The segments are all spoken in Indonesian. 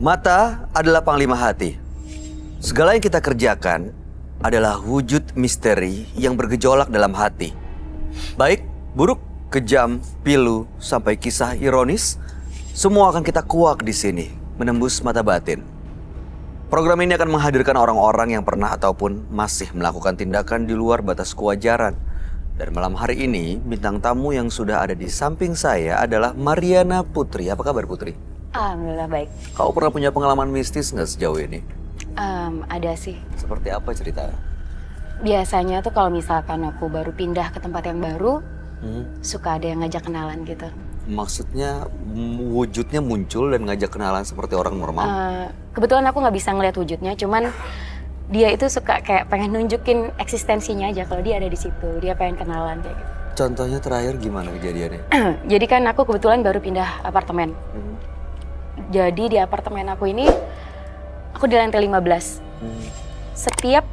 Mata adalah panglima hati. Segala yang kita kerjakan adalah wujud misteri yang bergejolak dalam hati. Baik, buruk, kejam, pilu, sampai kisah ironis, semua akan kita kuak di sini, menembus mata batin. Program ini akan menghadirkan orang-orang yang pernah ataupun masih melakukan tindakan di luar batas kewajaran. Dan malam hari ini, bintang tamu yang sudah ada di samping saya adalah Mariana Putri. Apa kabar, Putri? Alhamdulillah baik. Kau pernah punya pengalaman mistis nggak sejauh ini? Ada sih. Seperti apa ceritanya? Biasanya tuh kalau misalkan aku baru pindah ke tempat yang baru, suka ada yang ngajak kenalan gitu. Maksudnya wujudnya muncul dan ngajak kenalan seperti orang normal? Kebetulan aku nggak bisa ngeliat wujudnya, cuman dia itu suka kayak pengen nunjukin eksistensinya aja kalau dia ada di situ, dia pengen kenalan kayak gitu. Contohnya terakhir gimana kejadiannya? Jadi kan aku kebetulan baru pindah apartemen. Jadi di apartemen aku ini, aku di lantai 15. Setiap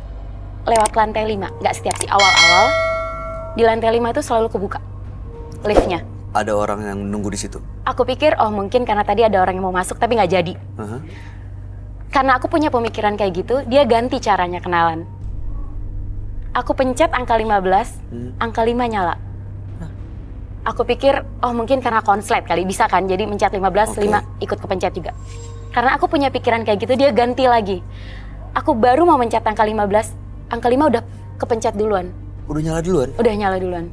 lewat lantai 5, nggak setiap sih, awal-awal di lantai 5 itu selalu kebuka liftnya. Ada orang yang nunggu di situ? Aku pikir, oh mungkin karena tadi ada orang yang mau masuk tapi nggak jadi. Karena aku punya pemikiran kayak gitu, dia ganti caranya kenalan. Aku pencet angka 15, angka 5 nyala. Aku pikir, oh mungkin karena konslet kali, bisa kan? Jadi mencet 15, 5 ikut kepencet juga. Karena aku punya pikiran kayak gitu, dia ganti lagi. Aku baru mau mencet angka 15, angka 5 udah kepencet duluan. Udah nyala duluan? Udah nyala duluan.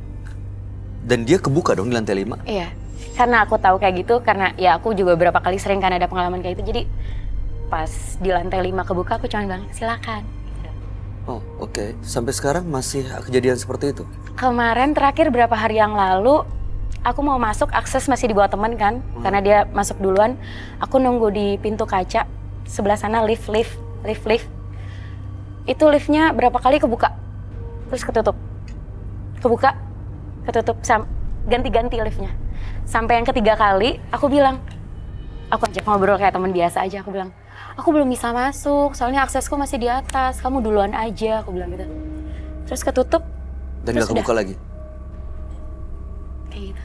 Dan dia kebuka dong di lantai 5? Iya, karena aku tahu kayak gitu, karena ya aku juga beberapa kali sering kan ada pengalaman kayak itu. Jadi pas di lantai 5 kebuka, aku cuma bilang silakan. Oh oke. Sampai sekarang masih kejadian seperti itu? Kemarin terakhir berapa hari yang lalu, aku mau masuk, akses masih dibawa teman kan, karena dia masuk duluan. Aku nunggu di pintu kaca, sebelah sana lift. Itu liftnya berapa kali kebuka, terus ketutup. Kebuka, ketutup, ganti-ganti liftnya. Sampai yang ketiga kali, aku bilang, aku ajak ngobrol kayak teman biasa aja, aku bilang, aku belum bisa masuk, soalnya aksesku masih di atas, kamu duluan aja, aku bilang gitu. Terus ketutup. Dan gak kebuka lagi? Kayak gitu.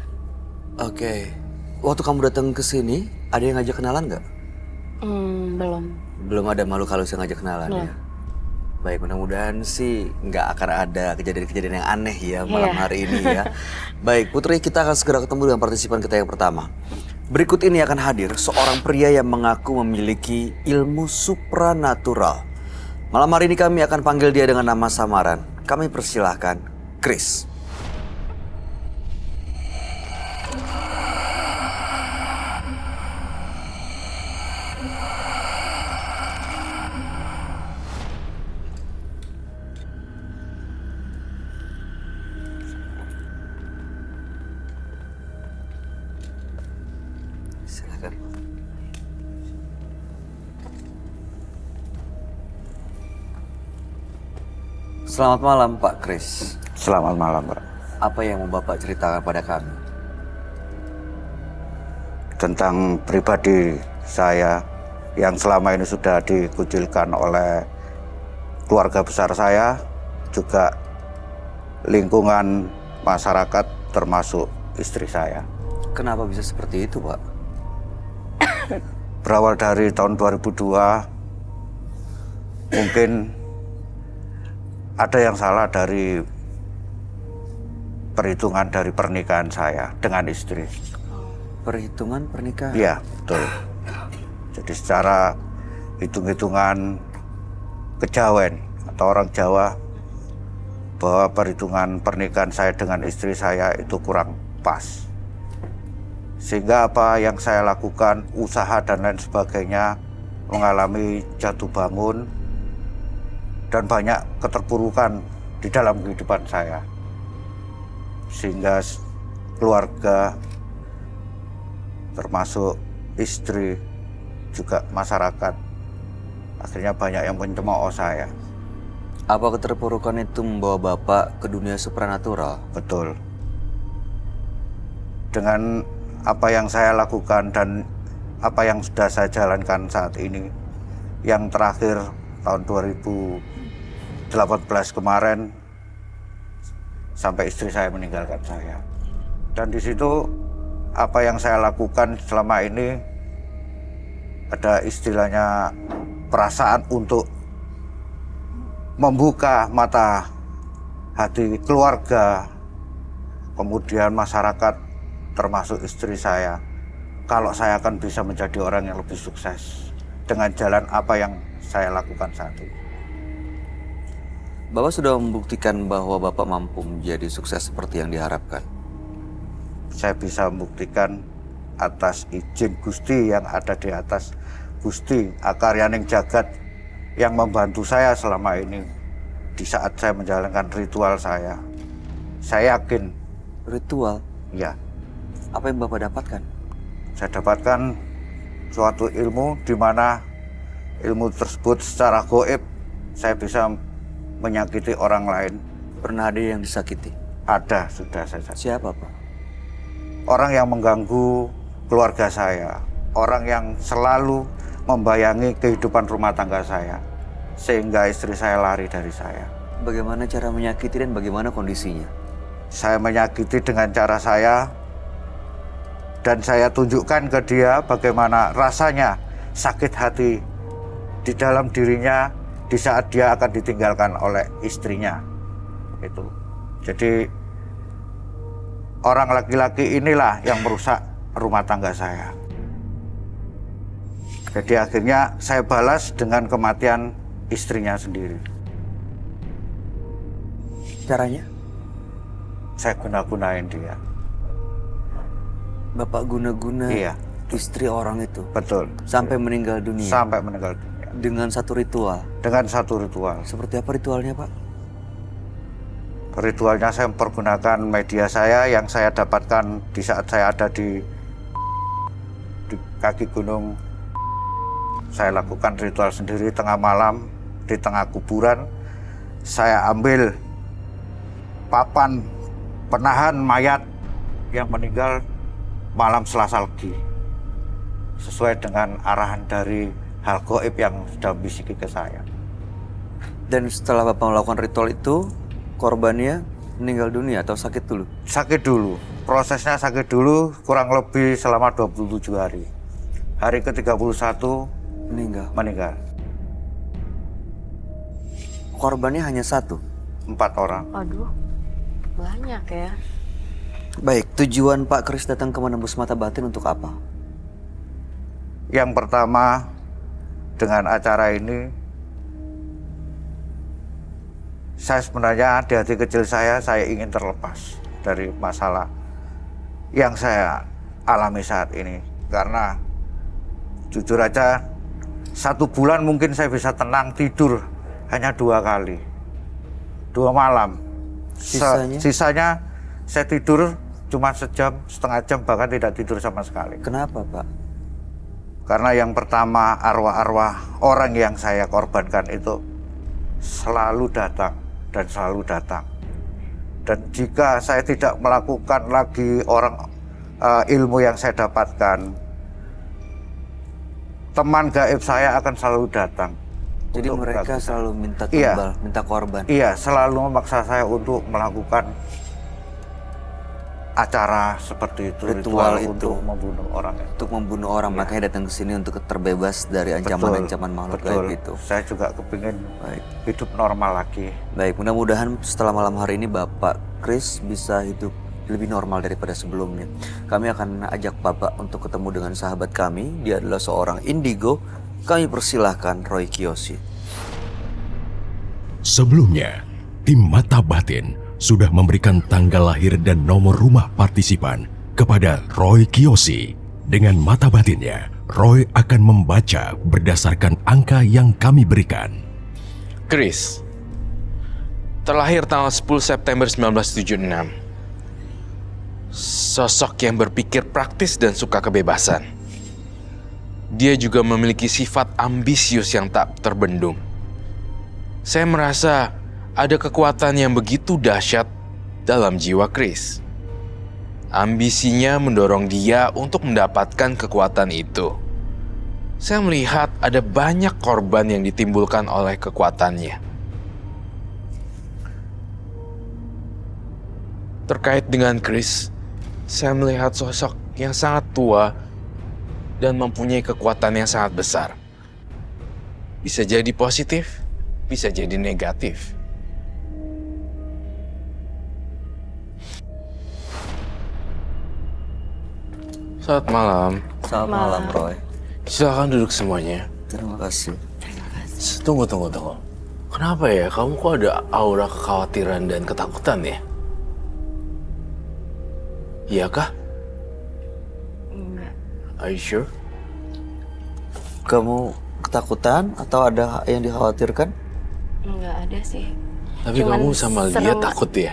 Oke. Waktu kamu datang ke sini, ada yang ngajak kenalan nggak? Belum. Belum ada makhluk halus yang ngajak kenalan Belum. ya? Baik, mudah-mudahan sih nggak akan ada kejadian-kejadian yang aneh ya malam hari ini ya. Baik, Putri, kita akan segera ketemu dengan partisipan kita yang pertama. Berikut ini akan hadir seorang pria yang mengaku memiliki ilmu supranatural. Malam hari ini kami akan panggil dia dengan nama samaran. Kami persilahkan Chris. Silakan. Selamat malam Pak Chris. Selamat malam, Pak. Apa yang mau Bapak ceritakan pada kami? Tentang pribadi saya yang selama ini sudah dikucilkan oleh keluarga besar saya, juga lingkungan masyarakat termasuk istri saya. Kenapa bisa seperti itu, Pak? Berawal dari tahun 2002, mungkin ada yang salah dari perhitungan dari pernikahan saya dengan istri. Perhitungan pernikahan? Iya, betul. Jadi secara hitung-hitungan kejawen atau orang Jawa, bahwa perhitungan pernikahan saya dengan istri saya itu kurang pas. Sehingga apa yang saya lakukan, usaha dan lain sebagainya, mengalami jatuh bangun dan banyak keterpurukan di dalam kehidupan saya. Sehingga keluarga, termasuk istri, juga masyarakat, akhirnya banyak yang mencemooh saya. Apa keterpurukan itu membawa Bapak ke dunia supranatural? Betul. Dengan apa yang saya lakukan dan apa yang sudah saya jalankan saat ini, yang terakhir tahun 2018 kemarin, sampai istri saya meninggalkan saya. Dan di situ apa yang saya lakukan selama ini ada istilahnya perasaan untuk membuka mata hati keluarga, kemudian masyarakat, termasuk istri saya, kalau saya akan bisa menjadi orang yang lebih sukses dengan jalan apa yang saya lakukan saat ini. Bapak sudah membuktikan bahwa Bapak mampu menjadi sukses seperti yang diharapkan. Saya bisa membuktikan atas izin Gusti yang ada di atas. Gusti Akaryaning Jagat yang membantu saya selama ini di saat saya menjalankan ritual saya. Saya yakin. Ritual? Ya. Apa yang Bapak dapatkan? Saya dapatkan suatu ilmu di mana ilmu tersebut secara gaib saya bisa menyakiti orang lain. Pernah ada yang disakiti? Ada, sudah saya sakiti. Siapa, Pak? Orang yang mengganggu keluarga saya, orang yang selalu membayangi kehidupan rumah tangga saya, sehingga istri saya lari dari saya. Bagaimana cara menyakiti dan bagaimana kondisinya? Saya menyakiti dengan cara saya, dan saya tunjukkan ke dia bagaimana rasanya sakit hati di dalam dirinya di saat dia akan ditinggalkan oleh istrinya. Itu. Jadi orang laki-laki inilah yang merusak rumah tangga saya. Jadi akhirnya saya balas dengan kematian istrinya sendiri. Caranya? Saya guna-gunain dia. Bapak guna-guna Iya. istri orang itu? Betul. Sampai meninggal dunia? Sampai meninggal dunia. Dengan satu ritual? Dengan satu ritual. Seperti apa ritualnya, Pak? Ritualnya saya mempergunakan media saya yang saya dapatkan di saat saya ada di kaki gunung. Saya lakukan ritual sendiri tengah malam di tengah kuburan. Saya ambil papan penahan mayat yang meninggal malam Selasa Legi. Sesuai dengan arahan dari hal gaib yang sudah bisiki ke saya. Dan setelah Bapak melakukan ritual itu, korbannya meninggal dunia atau sakit dulu? Sakit dulu. Prosesnya sakit dulu kurang lebih selama 27 hari. Hari ke-31 meninggal. Korbannya hanya satu? 4 orang. Aduh, banyak ya. Baik, tujuan Pak Kris datang ke Menembus Mata Batin untuk apa? Yang pertama, dengan acara ini, saya sebenarnya di hati kecil saya ingin terlepas dari masalah yang saya alami saat ini. Karena jujur aja, 1 bulan mungkin saya bisa tenang tidur hanya 2 kali, 2 malam. Sisanya saya tidur cuma sejam, setengah jam, bahkan tidak tidur sama sekali. Kenapa, Pak? Karena yang pertama, arwah-arwah orang yang saya korbankan itu selalu datang dan selalu datang. Dan jika saya tidak melakukan lagi ilmu yang saya dapatkan, teman gaib saya akan selalu datang. Jadi mereka selalu minta Iya. tumbal, minta korban? Iya, selalu memaksa saya untuk melakukan acara seperti itu, Ritual itu. untuk membunuh orang. Untuk membunuh orang, makanya datang ke sini untuk terbebas dari ancaman-ancaman makhluk gaib itu. Saya juga kepingin Baik. hidup normal lagi. Baik, mudah-mudahan setelah malam hari ini Bapak Kris bisa hidup lebih normal daripada sebelumnya. Kami akan ajak Bapak untuk ketemu dengan sahabat kami. Dia adalah seorang indigo. Kami persilahkan Roy Kiyoshi. Sebelumnya, tim Mata Batin sudah memberikan tanggal lahir dan nomor rumah partisipan kepada Roy Kiyoshi. Dengan mata batinnya, Roy akan membaca berdasarkan angka yang kami berikan. Kris, terlahir tanggal 10 September 1976. Sosok yang berpikir praktis dan suka kebebasan. Dia juga memiliki sifat ambisius yang tak terbendung. Saya merasa ada kekuatan yang begitu dahsyat dalam jiwa Kris. Ambisinya mendorong dia untuk mendapatkan kekuatan itu. Saya melihat ada banyak korban yang ditimbulkan oleh kekuatannya. Terkait dengan Kris, saya melihat sosok yang sangat tua dan mempunyai kekuatan yang sangat besar. Bisa jadi positif, bisa jadi negatif. Selamat malam. Selamat malam, Roy. Silakan duduk semuanya. Terima kasih. Tunggu. Kenapa ya? Kamu kok ada aura kekhawatiran dan ketakutan ya? Iya kah? Enggak. Are you sure? Kamu ketakutan atau ada yang dikhawatirkan? Enggak ada sih. Tapi Cuman kamu sama dia serem. takut ya?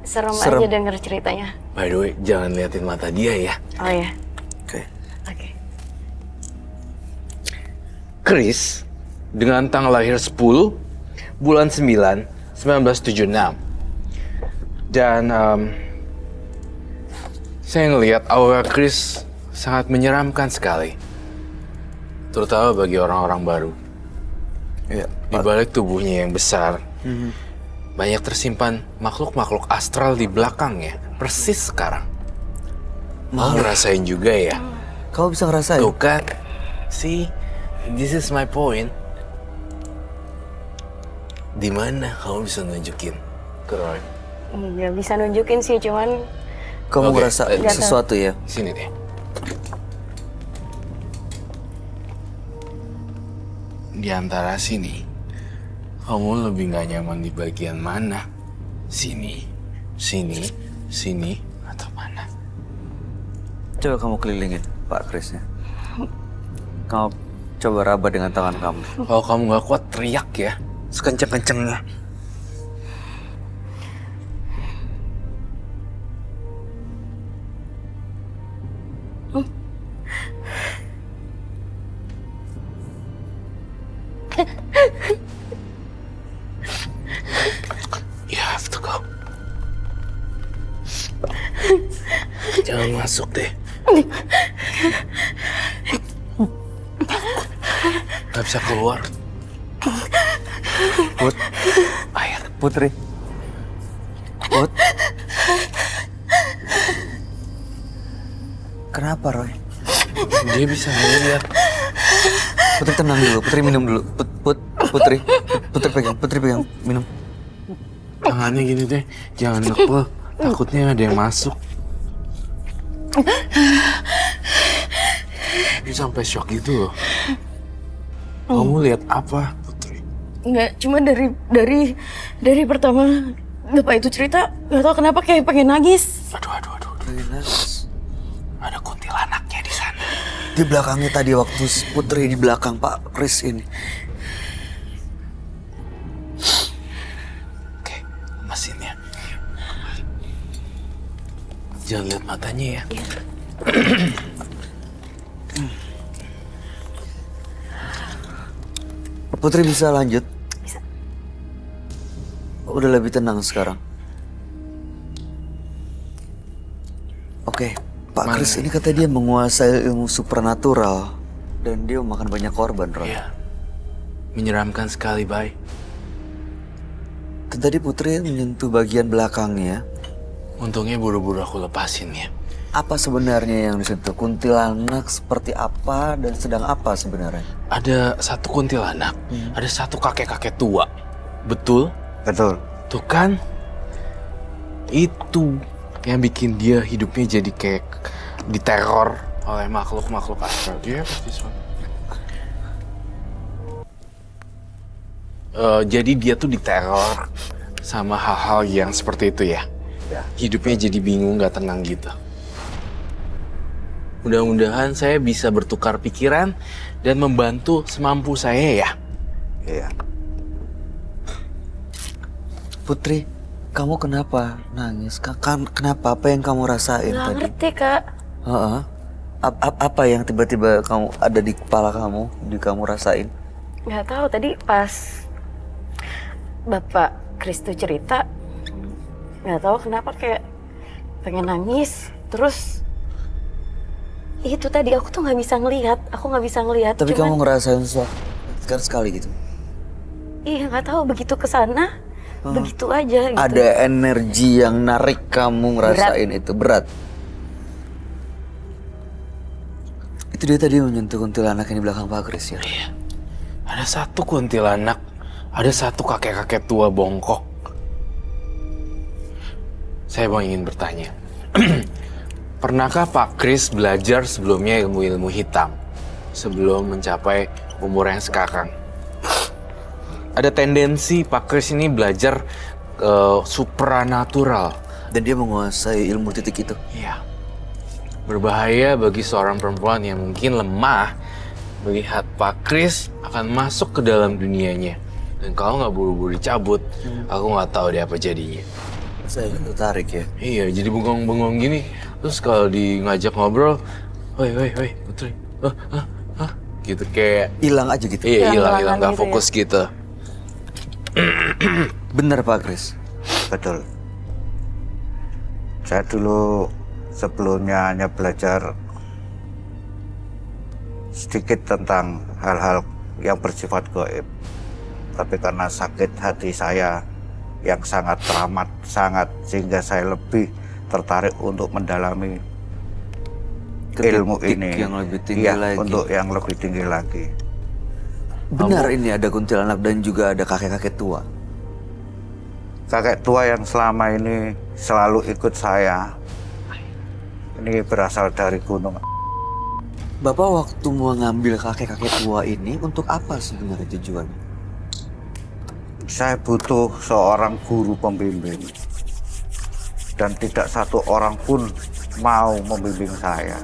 Serem Serem. aja denger ceritanya. By the way, jangan liatin mata dia ya. Oh ya. Oke. Oke. Chris, dengan tanggal lahir 10, bulan 9, 1976. Dan saya ngelihat aura Chris sangat menyeramkan sekali. Terutama bagi orang-orang baru. Iya. Di balik tubuhnya yang besar, banyak tersimpan makhluk-makhluk astral di belakangnya. Persis sekarang. Mau ngerasain juga ya? Kamu bisa ngerasain? Tuh kan? See, this is my point. Di mana kamu bisa nunjukin ke Roy? Iya bisa nunjukin sih, cuman Kamu Oke, ngerasa lihat. sesuatu ya? Sini deh. Di antara sini, kamu lebih gak nyaman di bagian mana? Sini, atau mana? Coba kamu kelilingin, Pak Chris ya. Kamu coba raba dengan tangan kamu. Kalau kamu gak kuat, teriak ya. Sekenceng-kencengnya. You have to go. Jangan masuk deh. Gak bisa keluar. Put, Air. Putri. Put. Kenapa, Roy? Dia bisa ngeliat. Putri tenang dulu, Putri minum dulu. Putri pegang, minum. Tangannya gini deh. Jangan nekul. Takutnya ada yang masuk. Dia sampai shock gitu loh. Kamu lihat apa, Putri? Nggak, cuma dari pertama Bapak itu cerita, nggak tahu kenapa kayak pengen nangis. Aduh. Pengen nangis. Ada kuntilanaknya di sana. Di belakangnya tadi waktu Putri di belakang Pak Chris ini. Oke, mesinnya. Jangan lihat matanya ya. Putri bisa lanjut? Bisa. Udah lebih tenang sekarang. Oke, Pak Mana? Chris ini kata dia menguasai ilmu supernatural dan dia makan banyak korban, Roy. Iya. Menyeramkan sekali, Bay. Dan tadi Putri menyentuh bagian belakangnya. Untungnya buru-buru aku lepasin ya. Apa sebenarnya yang disentuh? Kuntilanak seperti apa dan sedang apa sebenarnya? Ada satu kuntilanak, ada satu kakek-kakek tua. Betul? Betul. Tuh kan? Itu yang bikin dia hidupnya jadi kayak diteror oleh makhluk-makhluk astral. Dia pasti jadi dia tuh diteror sama hal-hal yang seperti itu ya. Hidupnya jadi bingung, gak tenang gitu. Mudah-mudahan saya bisa bertukar pikiran dan membantu semampu saya ya. Iya. Putri, kamu kenapa nangis? Kenapa? Apa yang kamu rasain Nggak tadi? ngerti, Kak. Heeh. Apa yang tiba-tiba kamu ada di kepala kamu, kamu rasain? Nggak tahu, tadi pas Bapak Chris tuh cerita, nggak tahu kenapa kayak pengen nangis. Terus itu tadi aku tuh nggak bisa ngelihat, Tapi cuman kamu ngerasain sesuatu kan sekali gitu? iya nggak tahu, begitu kesana begitu aja gitu. Ada energi yang narik kamu ngerasain itu berat. Itu Itu dia tadi menyentuh kuntilanak yang di belakang Pak Kris ya? Iya. Ada satu kuntilanak, ada satu kakek-kakek tua bongkok. Saya mau ingin bertanya. Pernahkah Pak Kris belajar sebelumnya ilmu-ilmu hitam sebelum mencapai umur yang sekarang? Ada tendensi Pak Kris ini belajar supranatural. Dan dia menguasai ilmu titik itu. Iya. Berbahaya bagi seorang perempuan yang mungkin lemah melihat Pak Kris akan masuk ke dalam dunianya. Dan kalau nggak buru-buru dicabut, aku nggak tahu deh apa jadinya. Saya tertarik ya. Iya, jadi bengong-bengong gini. Terus kalau ngajak ngobrol, woi, Putri, gitu kayak Hilang aja gitu. iya hilang Hilang-hilangan nggak gitu fokus gitu. Benar Pak Kris. Betul. Saya dulu sebelumnya hanya belajar sedikit tentang hal-hal yang bersifat gaib. Tapi karena sakit hati saya yang sangat teramat, sehingga saya lebih tertarik untuk mendalami Ke ilmu titik ini. yang lebih tinggi Iya, lagi. untuk yang lebih tinggi lagi. Benar ini ada kuntilanak dan juga ada kakek-kakek tua. Kakek tua yang selama ini selalu ikut saya, ini berasal dari gunung. Bapak waktu mau ngambil kakek-kakek tua ini untuk apa sebenarnya tujuannya? Saya butuh seorang guru pembimbing. Dan tidak satu orang pun mau membimbing saya.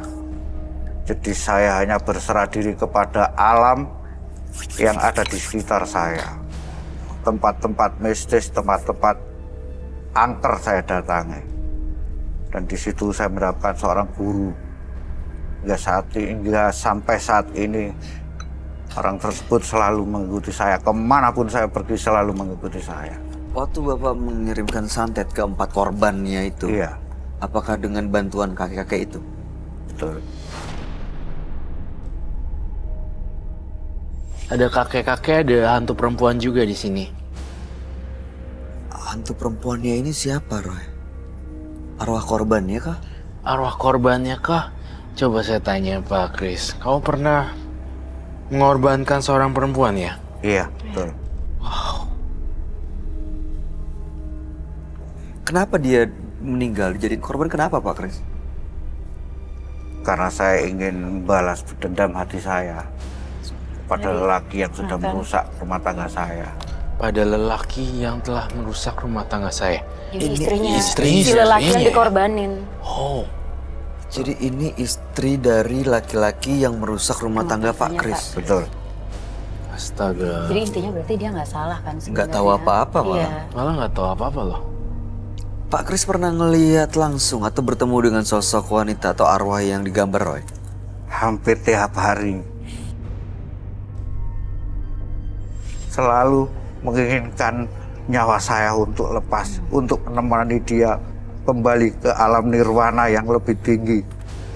Jadi saya hanya berserah diri kepada alam yang ada di sekitar saya. Tempat-tempat mistis, tempat-tempat angker saya datangi. Dan di situ saya mendapatkan seorang guru. Hingga sampai saat ini orang tersebut selalu mengikuti saya. Kemanapun saya pergi selalu mengikuti saya. Waktu Bapak mengirimkan santet ke 4 korbannya itu, Iya, apakah dengan bantuan kakek-kakek itu? betul. Ada kakek-kakek, ada hantu perempuan juga di sini. Hantu perempuannya ini siapa, Roy? Arwah korbannya kah? Arwah korbannya kah? Coba saya tanya Pak Kris, kamu pernah mengorbankan seorang perempuan ya? Iya, betul. Kenapa dia meninggal? Jadi korban kenapa Pak Kris? Karena saya ingin membalas dendam hati saya pada lelaki yang sudah merusak rumah tangga saya. Pada lelaki yang telah merusak rumah tangga saya. Jadi istrinya, istrinya, si lelaki yang istrinya. dikorbanin. Oh, Jadi ini istri dari laki-laki yang merusak rumah tangga Pak tangganya, Kris. Betul. astaga. Jadi intinya berarti dia nggak salah kan sebenarnya. Nggak tahu apa-apa malah. Iya. Malah nggak tahu apa-apa loh. Pak Kris pernah ngelihat langsung atau bertemu dengan sosok wanita atau arwah yang digambar Roy? Hampir tiap hari. Selalu menginginkan nyawa saya untuk lepas, untuk menemani dia kembali ke alam nirwana yang lebih tinggi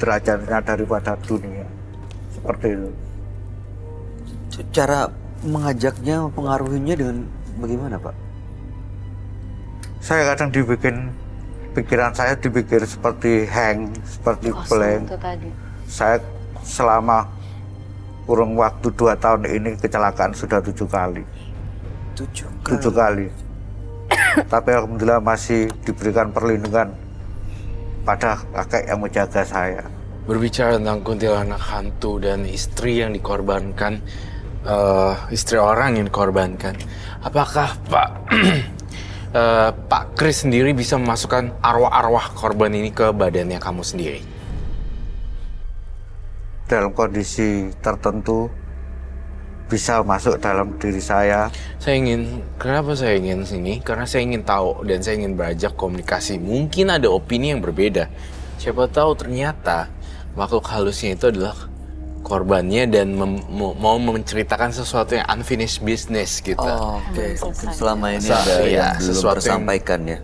derajatnya daripada dunia. Seperti itu. Cara mengajaknya, mempengaruhinya dengan bagaimana Pak? Saya kadang pikiran saya dipikir seperti hang, seperti blank. Itu tadi. Saya selama kurun waktu 2 tahun ini kecelakaan sudah 7 kali. 7 kali. Tapi alhamdulillah masih diberikan perlindungan pada kakek yang menjaga saya. Berbicara tentang kuntilanak hantu dan istri yang dikorbankan, istri orang yang dikorbankan, apakah Pak Kris sendiri bisa memasukkan arwah-arwah korban ini ke badannya kamu sendiri? Dalam kondisi tertentu bisa masuk dalam diri saya. Kenapa saya ingin sini? Karena saya ingin tahu dan saya ingin beranjak komunikasi. Mungkin ada opini yang berbeda. Siapa tahu ternyata makhluk halusnya itu adalah korbannya dan mau menceritakan sesuatu yang unfinished business gitu. Oh, oke. Selama ini Iya, ada yang belum sesuatu yang- tersampaikan ya.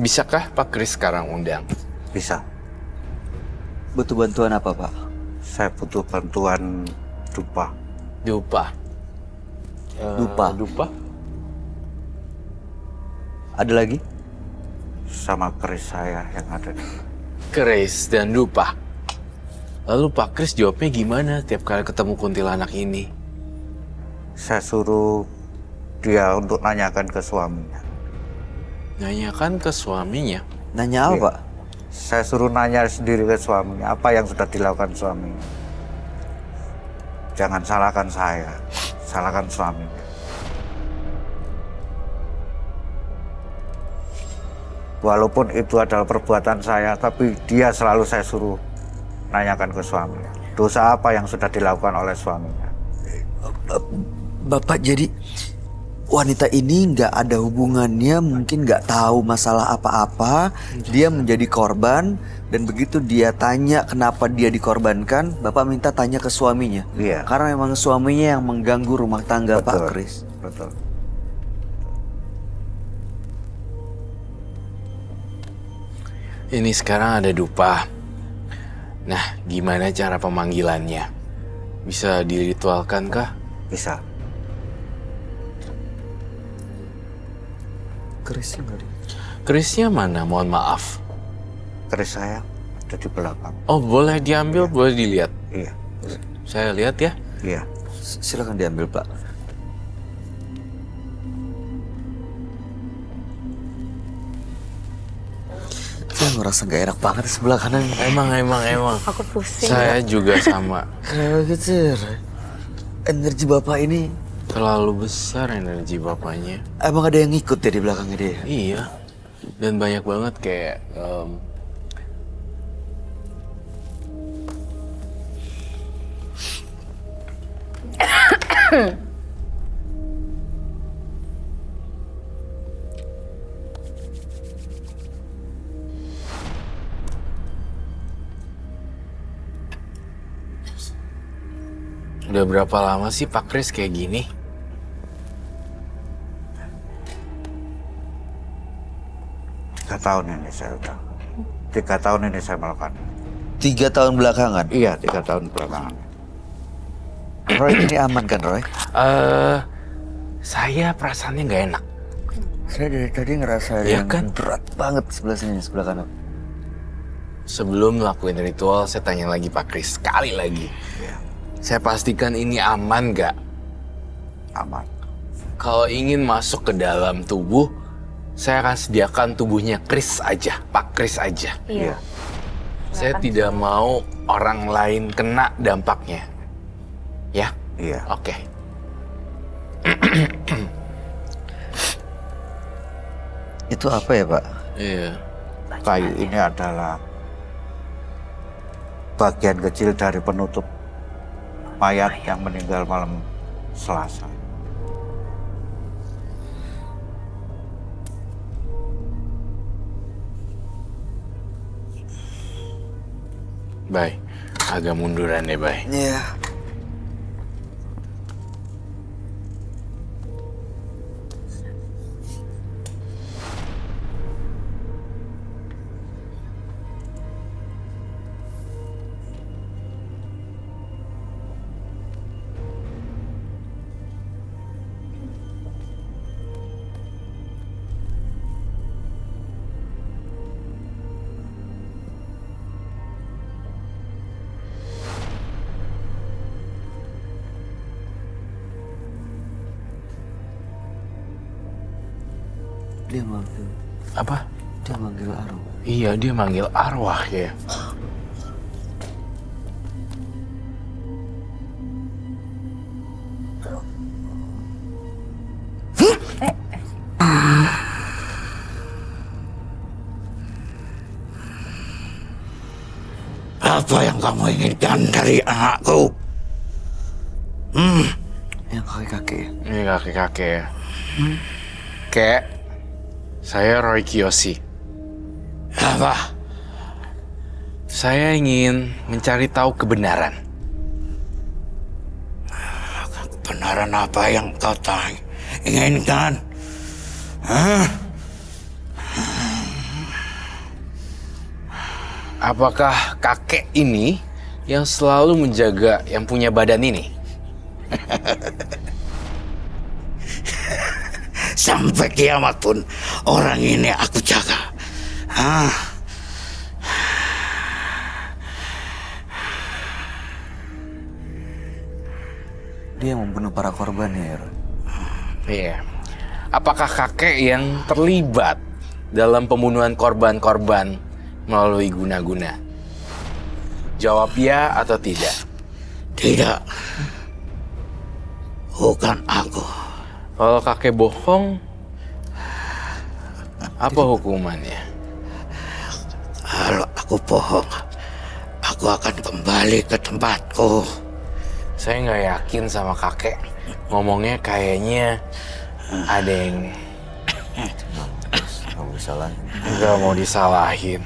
Bisakah Pak Kris sekarang undang? Bisa. Butuh bantuan apa Pak? Saya butuh bantuan dupa. Dupa. Dupa. Dupa. Ada lagi? Sama keris saya yang ada di... Keris dan Dupa. Lalu Pak Kris jawabnya gimana tiap kali ketemu kuntilanak ini? Saya suruh dia untuk nanyakan ke suaminya. Nanyakan ke suaminya. Nanya apa, Iya. Pak? Saya suruh nanya sendiri ke suaminya, apa yang sudah dilakukan suaminya. Jangan salahkan saya, salahkan suaminya. Walaupun itu adalah perbuatan saya, tapi dia selalu saya suruh nanyakan ke suaminya. Dosa apa yang sudah dilakukan oleh suaminya. Bapak jadi wanita ini nggak ada hubungannya, mungkin nggak tahu masalah apa-apa. Dia menjadi korban dan begitu dia tanya kenapa dia dikorbankan, Bapak minta tanya ke suaminya. Iya. Karena memang suaminya yang mengganggu rumah tangga Pak Betul. Kris. Betul. Ini sekarang ada Dupa. Nah, gimana cara pemanggilannya? Bisa diritualkan kah? Bisa. Krisnya nggak ada. Kerisnya mana? Mohon maaf. Keris saya ada di belakang. Oh, boleh diambil, boleh dilihat. Iya. Saya lihat ya. Iya. Silakan diambil, Pak. Saya ngerasa nggak enak banget di sebelah kanan. Emang. Aku pusing. Saya juga sama. Kenapa gitu? Energi Bapak ini Terlalu besar energi bapaknya. emang ada yang ngikut ya di belakangnya dia? Iya. Dan banyak banget kayak Udah berapa lama sih Pak Kris kayak gini? Tiga tahun ini saya udah. 3 tahun ini saya melakukan. 3 tahun belakangan. Iya, 3 tahun belakangan. Roy ini aman kan, Roy? Saya perasaannya nggak enak. Saya dari tadi ngerasa ada Iya yang kan? berat banget sebelah sini, sebelah kanan. Sebelum ngelakuin ritual, saya tanya lagi Pak Kris, sekali lagi. Iya, Saya pastikan ini aman nggak? aman. Kalau ingin masuk ke dalam tubuh, saya akan sediakan tubuhnya Kris aja, Pak Kris aja. Iya. Saya tidak mau orang lain kena dampaknya. Ya? Iya. Oke. Itu apa ya, Pak? Iya. Kayu ini adalah bagian kecil dari penutup mayat yang meninggal malam Selasa. Baik. Agak munduran deh, Bay. Iya. Dia manggil, Apa? dia manggil arwah. Iya, dia manggil arwah ya. Apa yang kamu inginkan dari anakku? Yang kakek-kakek. Ini kakek-kakek ya. Kek, saya Roy Kiyoshi. Apa? Saya ingin mencari tahu kebenaran. Kebenaran apa yang kau inginkan? Hah? Apakah kakek ini yang selalu menjaga yang punya badan ini? Sampai kiamat pun orang ini aku jaga. Dia yang membunuh para korban ya, Roy? Iya. Apakah kakek yang terlibat dalam pembunuhan korban-korban melalui guna-guna? Jawab ya atau tidak. Tidak. Bukan aku. Kalau kakek bohong, apa hukumannya? Kalau aku bohong, aku akan kembali ke tempatku. Saya nggak yakin sama kakek. Ngomongnya kayaknya ada yang nggak mau disalahin.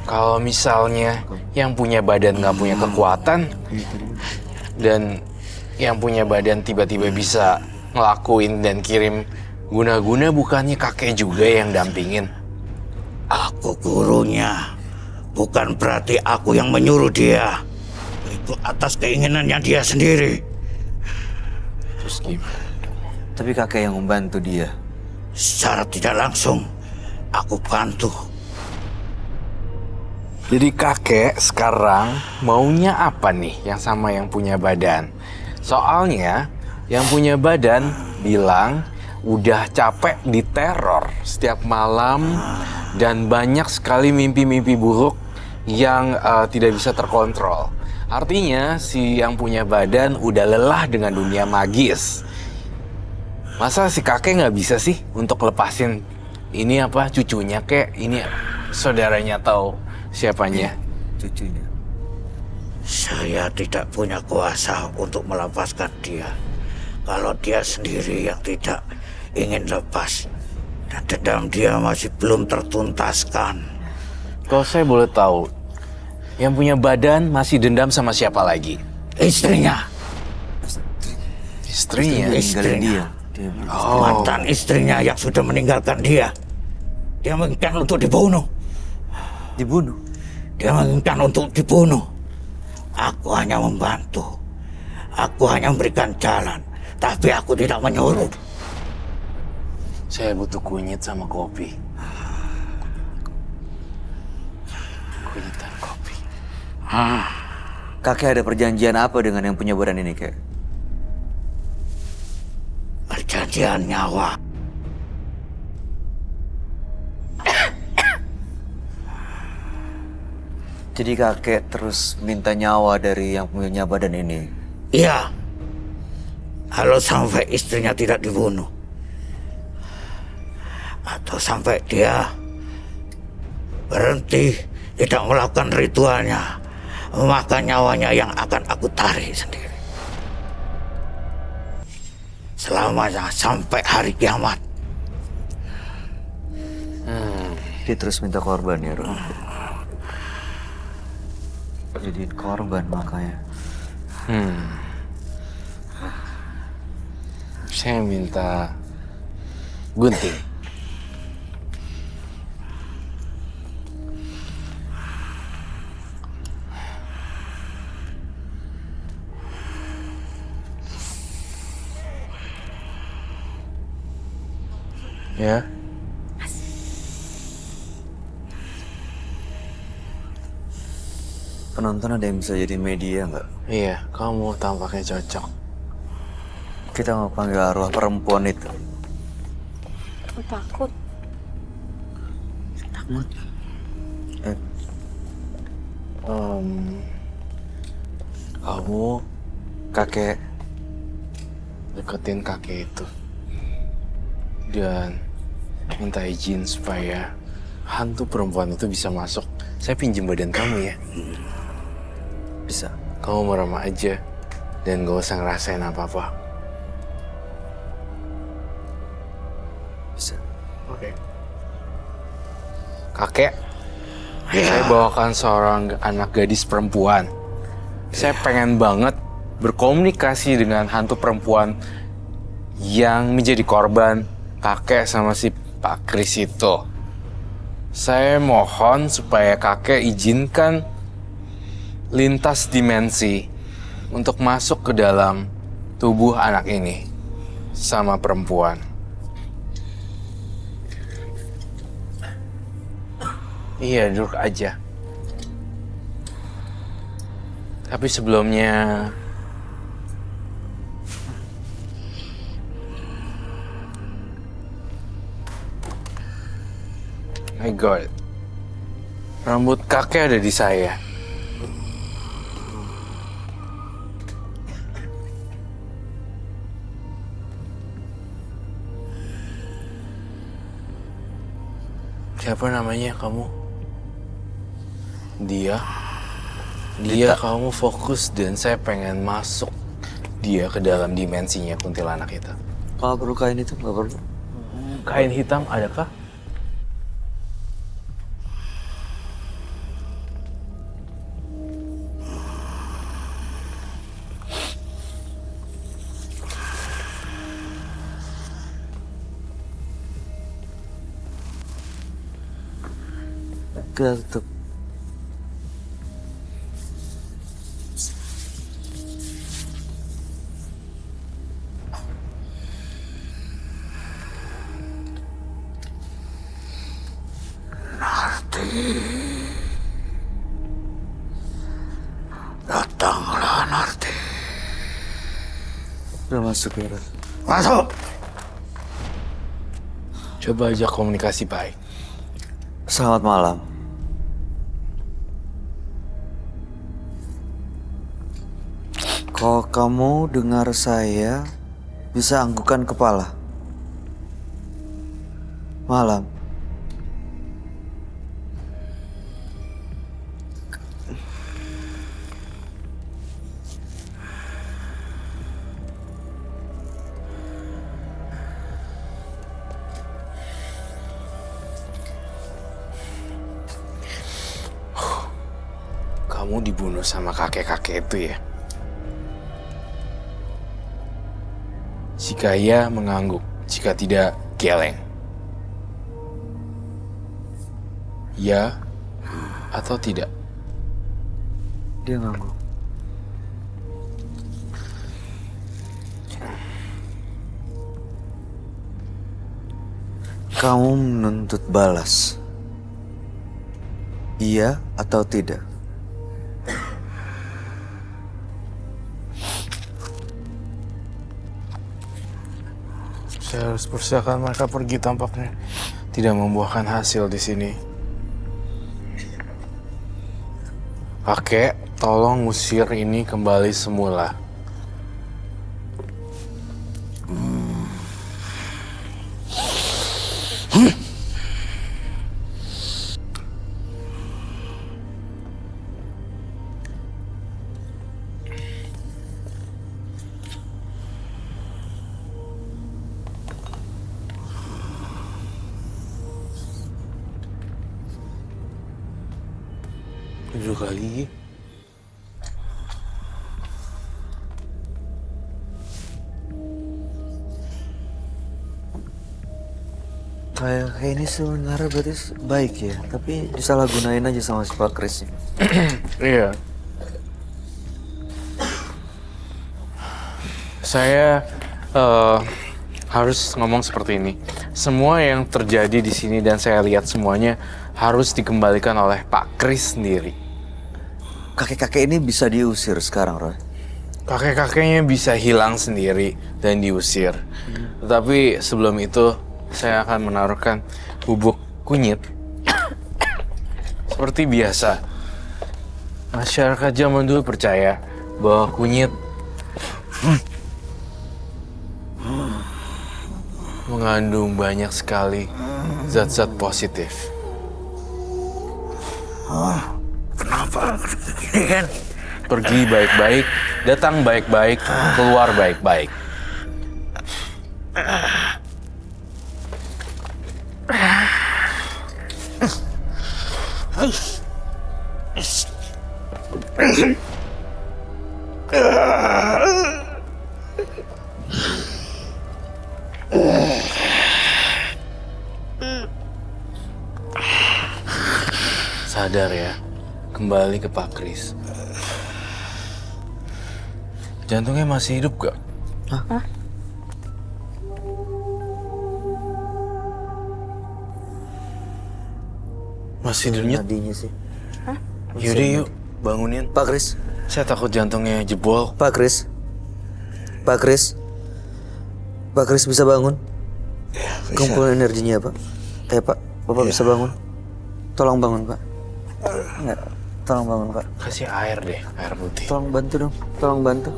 Kalau misalnya yang punya badan nggak punya kekuatan dan yang punya badan tiba-tiba bisa ngelakuin dan kirim guna-guna, bukannya kakek juga yang dampingin? Aku gurunya. Bukan berarti aku yang menyuruh dia. Itu atas keinginannya dia sendiri. Terus gimana? Tapi kakek yang membantu dia. Secara tidak langsung, aku bantu. Jadi kakek sekarang maunya apa nih yang sama yang punya badan? Soalnya yang punya badan bilang udah capek diteror setiap malam dan banyak sekali mimpi-mimpi buruk yang tidak bisa terkontrol. Artinya si yang punya badan udah lelah dengan dunia magis. Masa si kakek nggak bisa sih untuk lepasin ini apa cucunya kek, ini saudaranya atau siapanya? Cucunya. Saya tidak punya kuasa untuk melepaskan dia. Kalau dia sendiri yang tidak ingin lepas. Dan dendam dia masih belum tertuntaskan. Kalau saya boleh tahu, yang punya badan masih dendam sama siapa lagi? Istrinya. Istrinya? Ninggalin dia. Mantan istrinya yang sudah meninggalkan dia. Dia menginginkan untuk dibunuh. Dibunuh? Dia menginginkan untuk dibunuh. Aku hanya membantu. Aku hanya memberikan jalan. Tapi aku tidak menyuruh. Saya butuh kunyit sama kopi. Kunyit dan kopi. Kakek ada perjanjian apa dengan yang punya badan ini, kek? Perjanjian nyawa. Jadi kakek terus minta nyawa dari yang punya badan ini? Iya. Kalau sampai istrinya tidak dibunuh. Atau sampai dia berhenti tidak melakukan ritualnya, maka nyawanya yang akan aku tarik sendiri. Selamanya sampai hari kiamat. Dia terus minta korban ya, Ron? Jadiin korban makanya. Saya minta gunting. Ya. Penonton ada yang bisa jadi media nggak? Iya, kamu tampaknya cocok. Kita mau panggil arwah perempuan itu. Aku takut. Takut? Kamu, kakek, deketin kakek itu. Dan minta izin supaya hantu perempuan itu bisa masuk. Saya pinjem badan kamu ya. Bisa. Kamu merem aja dan gak usah ngerasain apa-apa. Bisa. Oke. Kakek, saya bawakan seorang anak gadis perempuan. Saya pengen banget berkomunikasi dengan hantu perempuan yang menjadi korban kakek sama si Pak Kris itu. Saya mohon supaya kakek izinkan lintas dimensi untuk masuk ke dalam tubuh anak ini sama perempuan. Iya, duduk aja. Tapi sebelumnya... My God. Rambut kakek ada di saya. Siapa namanya kamu? Dia. Kamu fokus dan saya pengen masuk dia ke dalam dimensinya kuntilanak itu. Nggak perlu kain itu, nggak perlu. Kain hitam adakah? Kita tutup. Datanglah Narti. Udah masuk ya, Ron. Masuk. Coba aja komunikasi baik. Selamat malam. Kalau kamu dengar saya, bisa anggukan kepala. Malam. Kamu dibunuh sama kakek-kakek itu ya? Jika iya, mengangguk. Jika tidak, geleng. Ya atau tidak? Dia ngangguk. Kamu menuntut balas. Iya atau tidak? Saya harus persilakan mereka pergi, tampaknya tidak membuahkan hasil di sini. Kakek, tolong usir ini kembali semula. Duduk lagi. Kayak ini sebenarnya berarti baik ya, tapi disalahgunain aja sama si Pak Kris. Iya. Saya harus ngomong seperti ini. Semua yang terjadi di sini dan saya lihat semuanya harus dikembalikan oleh Pak Kris sendiri. Kakek-kakek ini bisa diusir sekarang, Roy. Kakek-kakeknya bisa hilang sendiri dan diusir. Tetapi sebelum itu, saya akan menaruhkan bubuk kunyit. Seperti biasa, masyarakat zaman dulu percaya bahwa kunyit mengandung banyak sekali zat-zat positif. Kenapa gini kan? Pergi baik-baik, datang baik-baik, keluar baik-baik. Sadar ya, kembali ke Pak Kris. Jantungnya masih hidup gak? Hah? Masih denyut. Nadinya sih. Yaudah yuk, bangunin. Pak Kris. Saya takut jantungnya jebol. Pak Kris. Pak Kris. Pak Kris bisa bangun? Ya, Kumpulin energinya ya, Pak. Pak. Bapak bisa bangun? Tolong bangun, Pak. Enggak. Tolong bangun, Pak. Kasih air deh, air putih. Tolong bantu dong. Tolong bantu.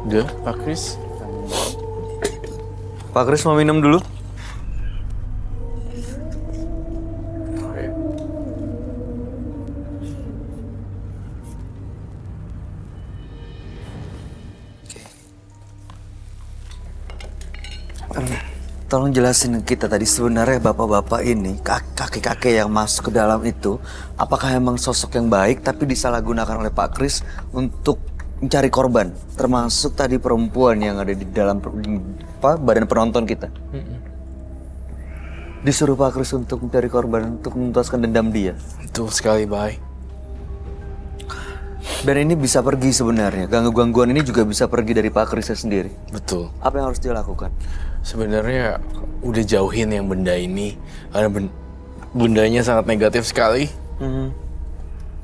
Udah, Pak Kris. Pak Kris mau minum dulu? Tolong jelasin ke kita tadi sebenarnya bapak-bapak ini, kakek-kakek yang masuk ke dalam itu, apakah emang sosok yang baik tapi disalahgunakan oleh Pak Kris untuk mencari korban, termasuk tadi perempuan yang ada di dalam badan penonton kita. Disuruh Pak Kris untuk mencari korban, untuk menuntaskan dendam dia. Betul sekali, Bay. Dan ini bisa pergi sebenarnya, gangguan ini juga bisa pergi dari Pak Krisnya sendiri. Betul. Apa yang harus dia lakukan? Sebenarnya udah jauhin yang benda ini, karena bendanya sangat negatif sekali.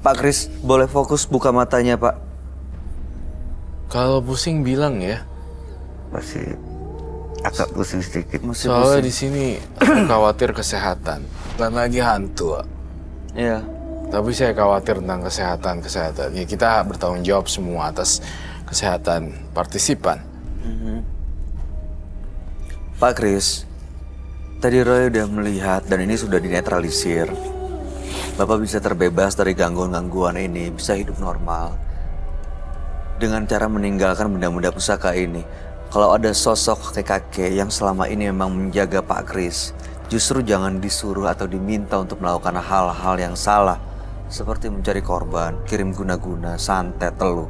Pak Kris, boleh fokus buka matanya, Pak. Kalau pusing bilang ya. Masih agak pusing sedikit. Soalnya di sini aku khawatir kesehatan, bukan lagi hantu. Iya. Tapi saya khawatir tentang kesehatan. Ya kita bertanggung jawab semua atas kesehatan partisipan. Pak Kris, tadi Roy udah melihat dan ini sudah dinetralisir. Bapak bisa terbebas dari gangguan-gangguan ini, bisa hidup normal. Dengan cara meninggalkan benda-benda pusaka ini. Kalau ada sosok kakek-kakek yang selama ini memang menjaga Pak Kris, justru jangan disuruh atau diminta untuk melakukan hal-hal yang salah. Seperti mencari korban, kirim guna-guna, santet, teluh.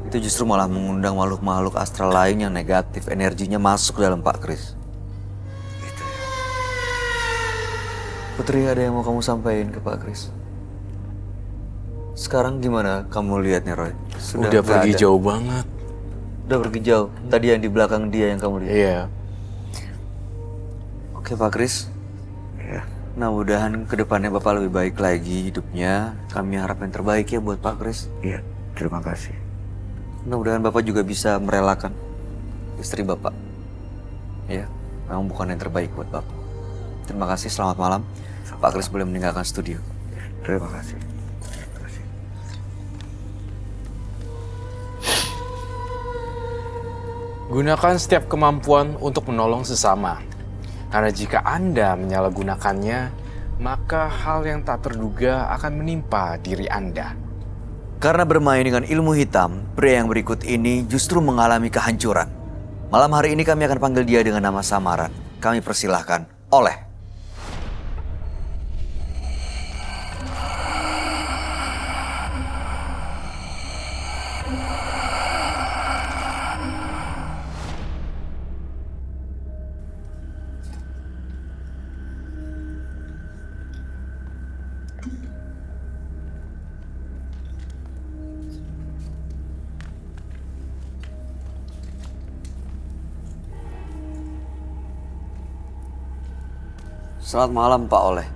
Itu justru malah mengundang makhluk-makhluk astral lain yang negatif, energinya masuk ke dalam Pak Kris. Putri, ada yang mau kamu sampaikan ke Pak Kris? Sekarang gimana kamu lihatnya, Roy? Udah pergi jauh banget. Udah pergi jauh? Tadi yang di belakang dia yang kamu lihat? Iya. Oke, Pak Kris. Ya, Nah, mudahan kedepannya Bapak lebih baik lagi hidupnya. Kami harap yang terbaik ya buat Pak Kris. iya, terima kasih. Mudah-mudahan Bapak juga bisa merelakan istri Bapak. Ya, memang bukan yang terbaik buat Bapak. Terima kasih, selamat malam. Pak Kris boleh meninggalkan studio. Terima kasih. Terima kasih. Gunakan setiap kemampuan untuk menolong sesama. Karena jika Anda menyalahgunakannya, maka hal yang tak terduga akan menimpa diri Anda. Karena bermain dengan ilmu hitam, pria yang berikut ini justru mengalami kehancuran. Malam hari ini kami akan panggil dia dengan nama samaran. Kami persilahkan Oleh. Selamat malam, Pak Oleh.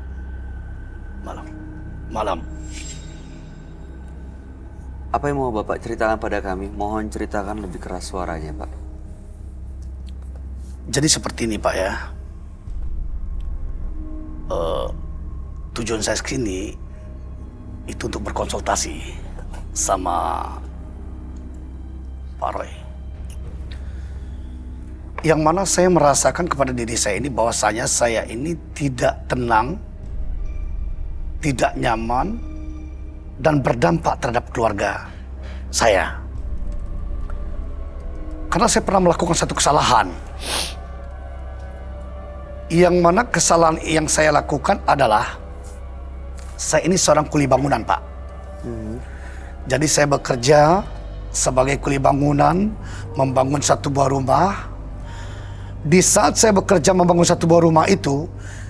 Malam. Apa yang mau Bapak ceritakan pada kami? Mohon ceritakan lebih keras suaranya, Pak. Jadi seperti ini, Pak ya. Tujuan saya kesini itu untuk berkonsultasi sama Pak Roy. Yang mana saya merasakan kepada diri saya ini bahwasanya saya ini tidak tenang, tidak nyaman, dan berdampak terhadap keluarga saya. Karena saya pernah melakukan satu kesalahan. Yang mana kesalahan yang saya lakukan adalah saya ini seorang kuli bangunan, Pak. Jadi saya bekerja sebagai kuli bangunan, membangun satu buah rumah. Di saat saya bekerja membangun satu buah rumah itu,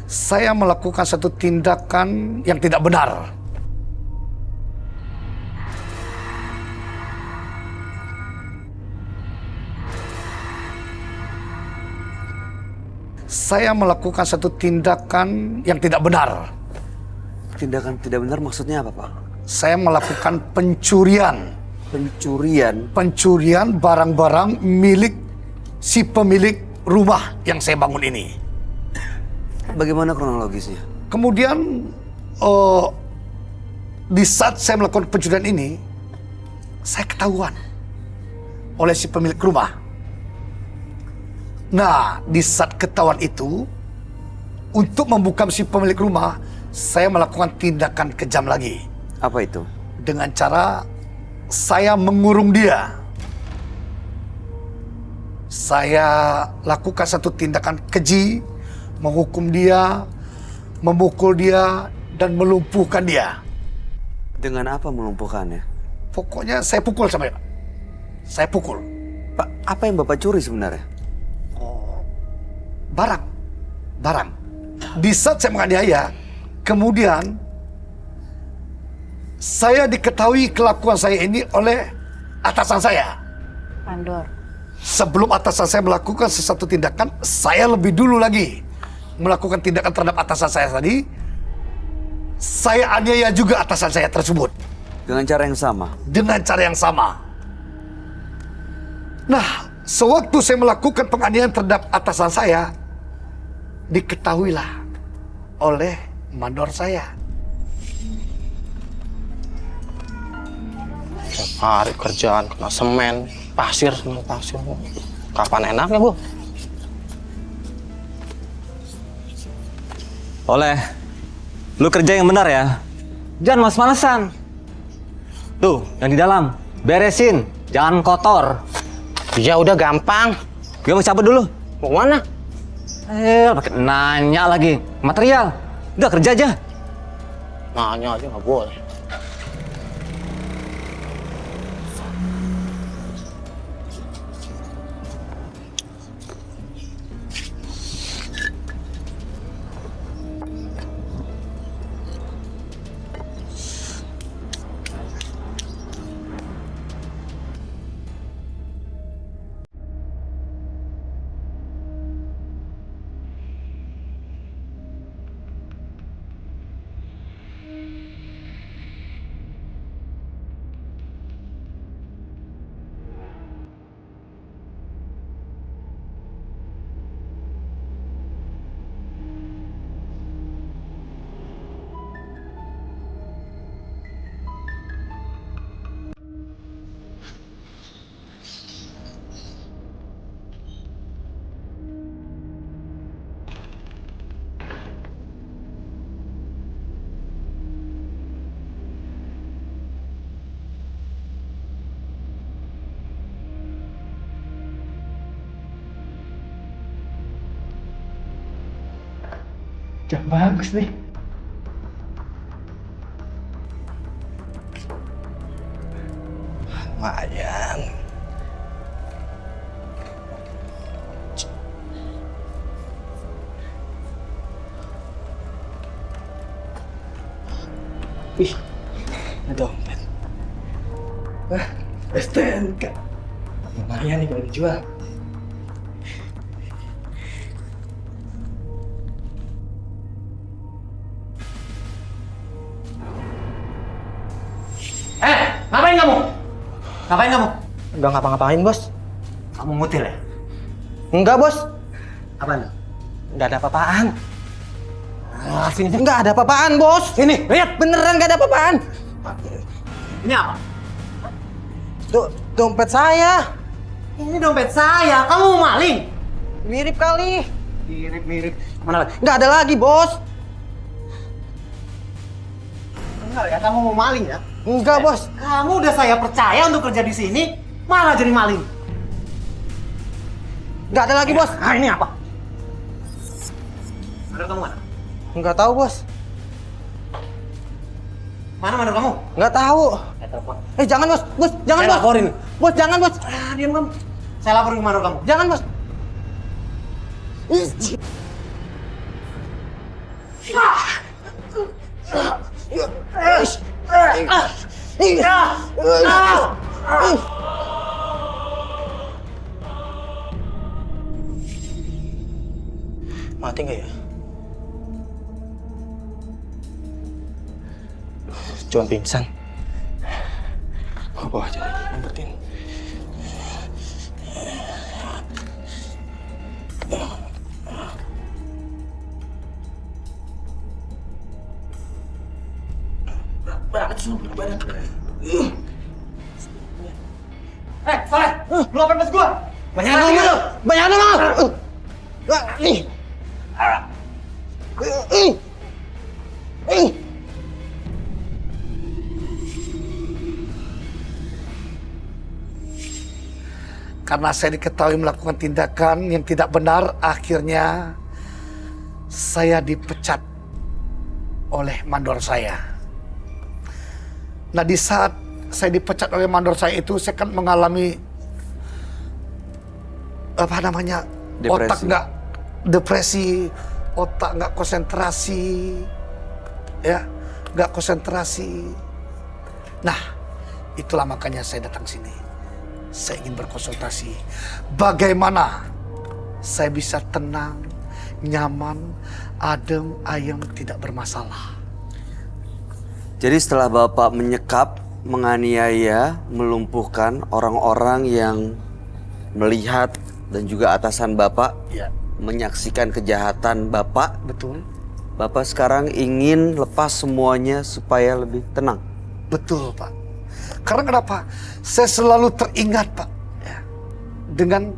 saya melakukan satu tindakan yang tidak benar. Saya melakukan satu tindakan yang tidak benar. Tindakan tidak benar maksudnya apa, Pak? Saya melakukan pencurian. Pencurian? Pencurian barang-barang milik si pemilik rumah yang saya bangun ini. Bagaimana kronologisnya? Kemudian di saat saya melakukan pencurian ini, saya ketahuan oleh si pemilik rumah. Nah, di saat ketahuan itu, untuk membuka si pemilik rumah, saya melakukan tindakan kejam lagi. Apa itu? Dengan cara saya mengurung dia. Saya lakukan satu tindakan keji, menghukum dia, memukul dia, dan melumpuhkan dia. Dengan apa melumpuhkannya? Pokoknya saya pukul sama dia. Saya pukul. Pak, apa yang Bapak curi sebenarnya? Barang. Di saat saya menganiaya, kemudian saya diketahui kelakuan saya ini oleh atasan saya. Mandor. Sebelum atasan saya melakukan sesuatu tindakan, saya lebih dulu lagi melakukan tindakan terhadap atasan saya tadi. Saya aniaya juga atasan saya tersebut. Dengan cara yang sama? Dengan cara yang sama. Nah, sewaktu saya melakukan penganiayaan terhadap atasan saya, diketahuilah oleh mandor saya. Tiap hari kerjaan kena semen, pasir. Kapan enaknya, Bu? Oleh, lu kerja yang benar ya. Jangan males-malesan. Tuh, yang di dalam, beresin, jangan kotor. Ya udah gampang. Gue mau cabut dulu. Mau mana? Pakai nanya lagi. Material, udah kerja aja. Nanya aja nggak boleh. Bagus nih. Lumayan. Ih, ada dompet. STNK. Lumayan nih kalau dijual. Ngapain kamu? Ngapain kamu? Enggak ngapa-ngapain, Bos. Kamu ngutil ya? Enggak, Bos. Apaan? Enggak ada apa-apaan. Sini. Enggak ada apa-apaan, Bos. Ini, lihat. Beneran enggak ada apa-apaan. Ini apa? Dompet saya. Ini dompet saya. Kamu mau maling? Mirip kali. Mirip. Mana lagi? Enggak ada lagi, Bos. Enggak ya, kamu mau maling ya? Enggak, Bos. Kamu udah saya percaya untuk kerja di sini, malah jadi maling. Enggak ada lagi, Bos. Nah, ini apa? Mandor kamu mana? Enggak tahu, Bos. Mana mandor kamu? Enggak tahu. Telepon. Jangan, Bos. Bos, jangan, Saya Bos. laporin. Bos, jangan, Bos. Diam kamu. Saya laporin ke mandor kamu. Jangan, Bos. Mati nggak ya? Cuman pingsan. Apa aja lagi ngumpetin. Banget sih badan. Saleh, lu apa pas gua? Banyak ngomong lu. Banyak ngomong. Nih. Karena saya diketahui melakukan tindakan yang tidak benar, akhirnya saya dipecat oleh mandor saya. Nah, di saat saya dipecat oleh mandor saya itu, saya kan mengalami Depresi. otak nggak depresi, otak nggak konsentrasi, ya, nggak konsentrasi. Nah, itulah makanya saya datang sini. Saya ingin berkonsultasi bagaimana saya bisa tenang, nyaman, adem, ayem, tidak bermasalah. Jadi setelah Bapak menyekap, menganiaya, melumpuhkan orang-orang yang melihat dan juga atasan Bapak Ya, menyaksikan kejahatan Bapak, betul. Bapak sekarang ingin lepas semuanya supaya lebih tenang. Betul, Pak. Karena kenapa? Saya selalu teringat, Pak, ya, dengan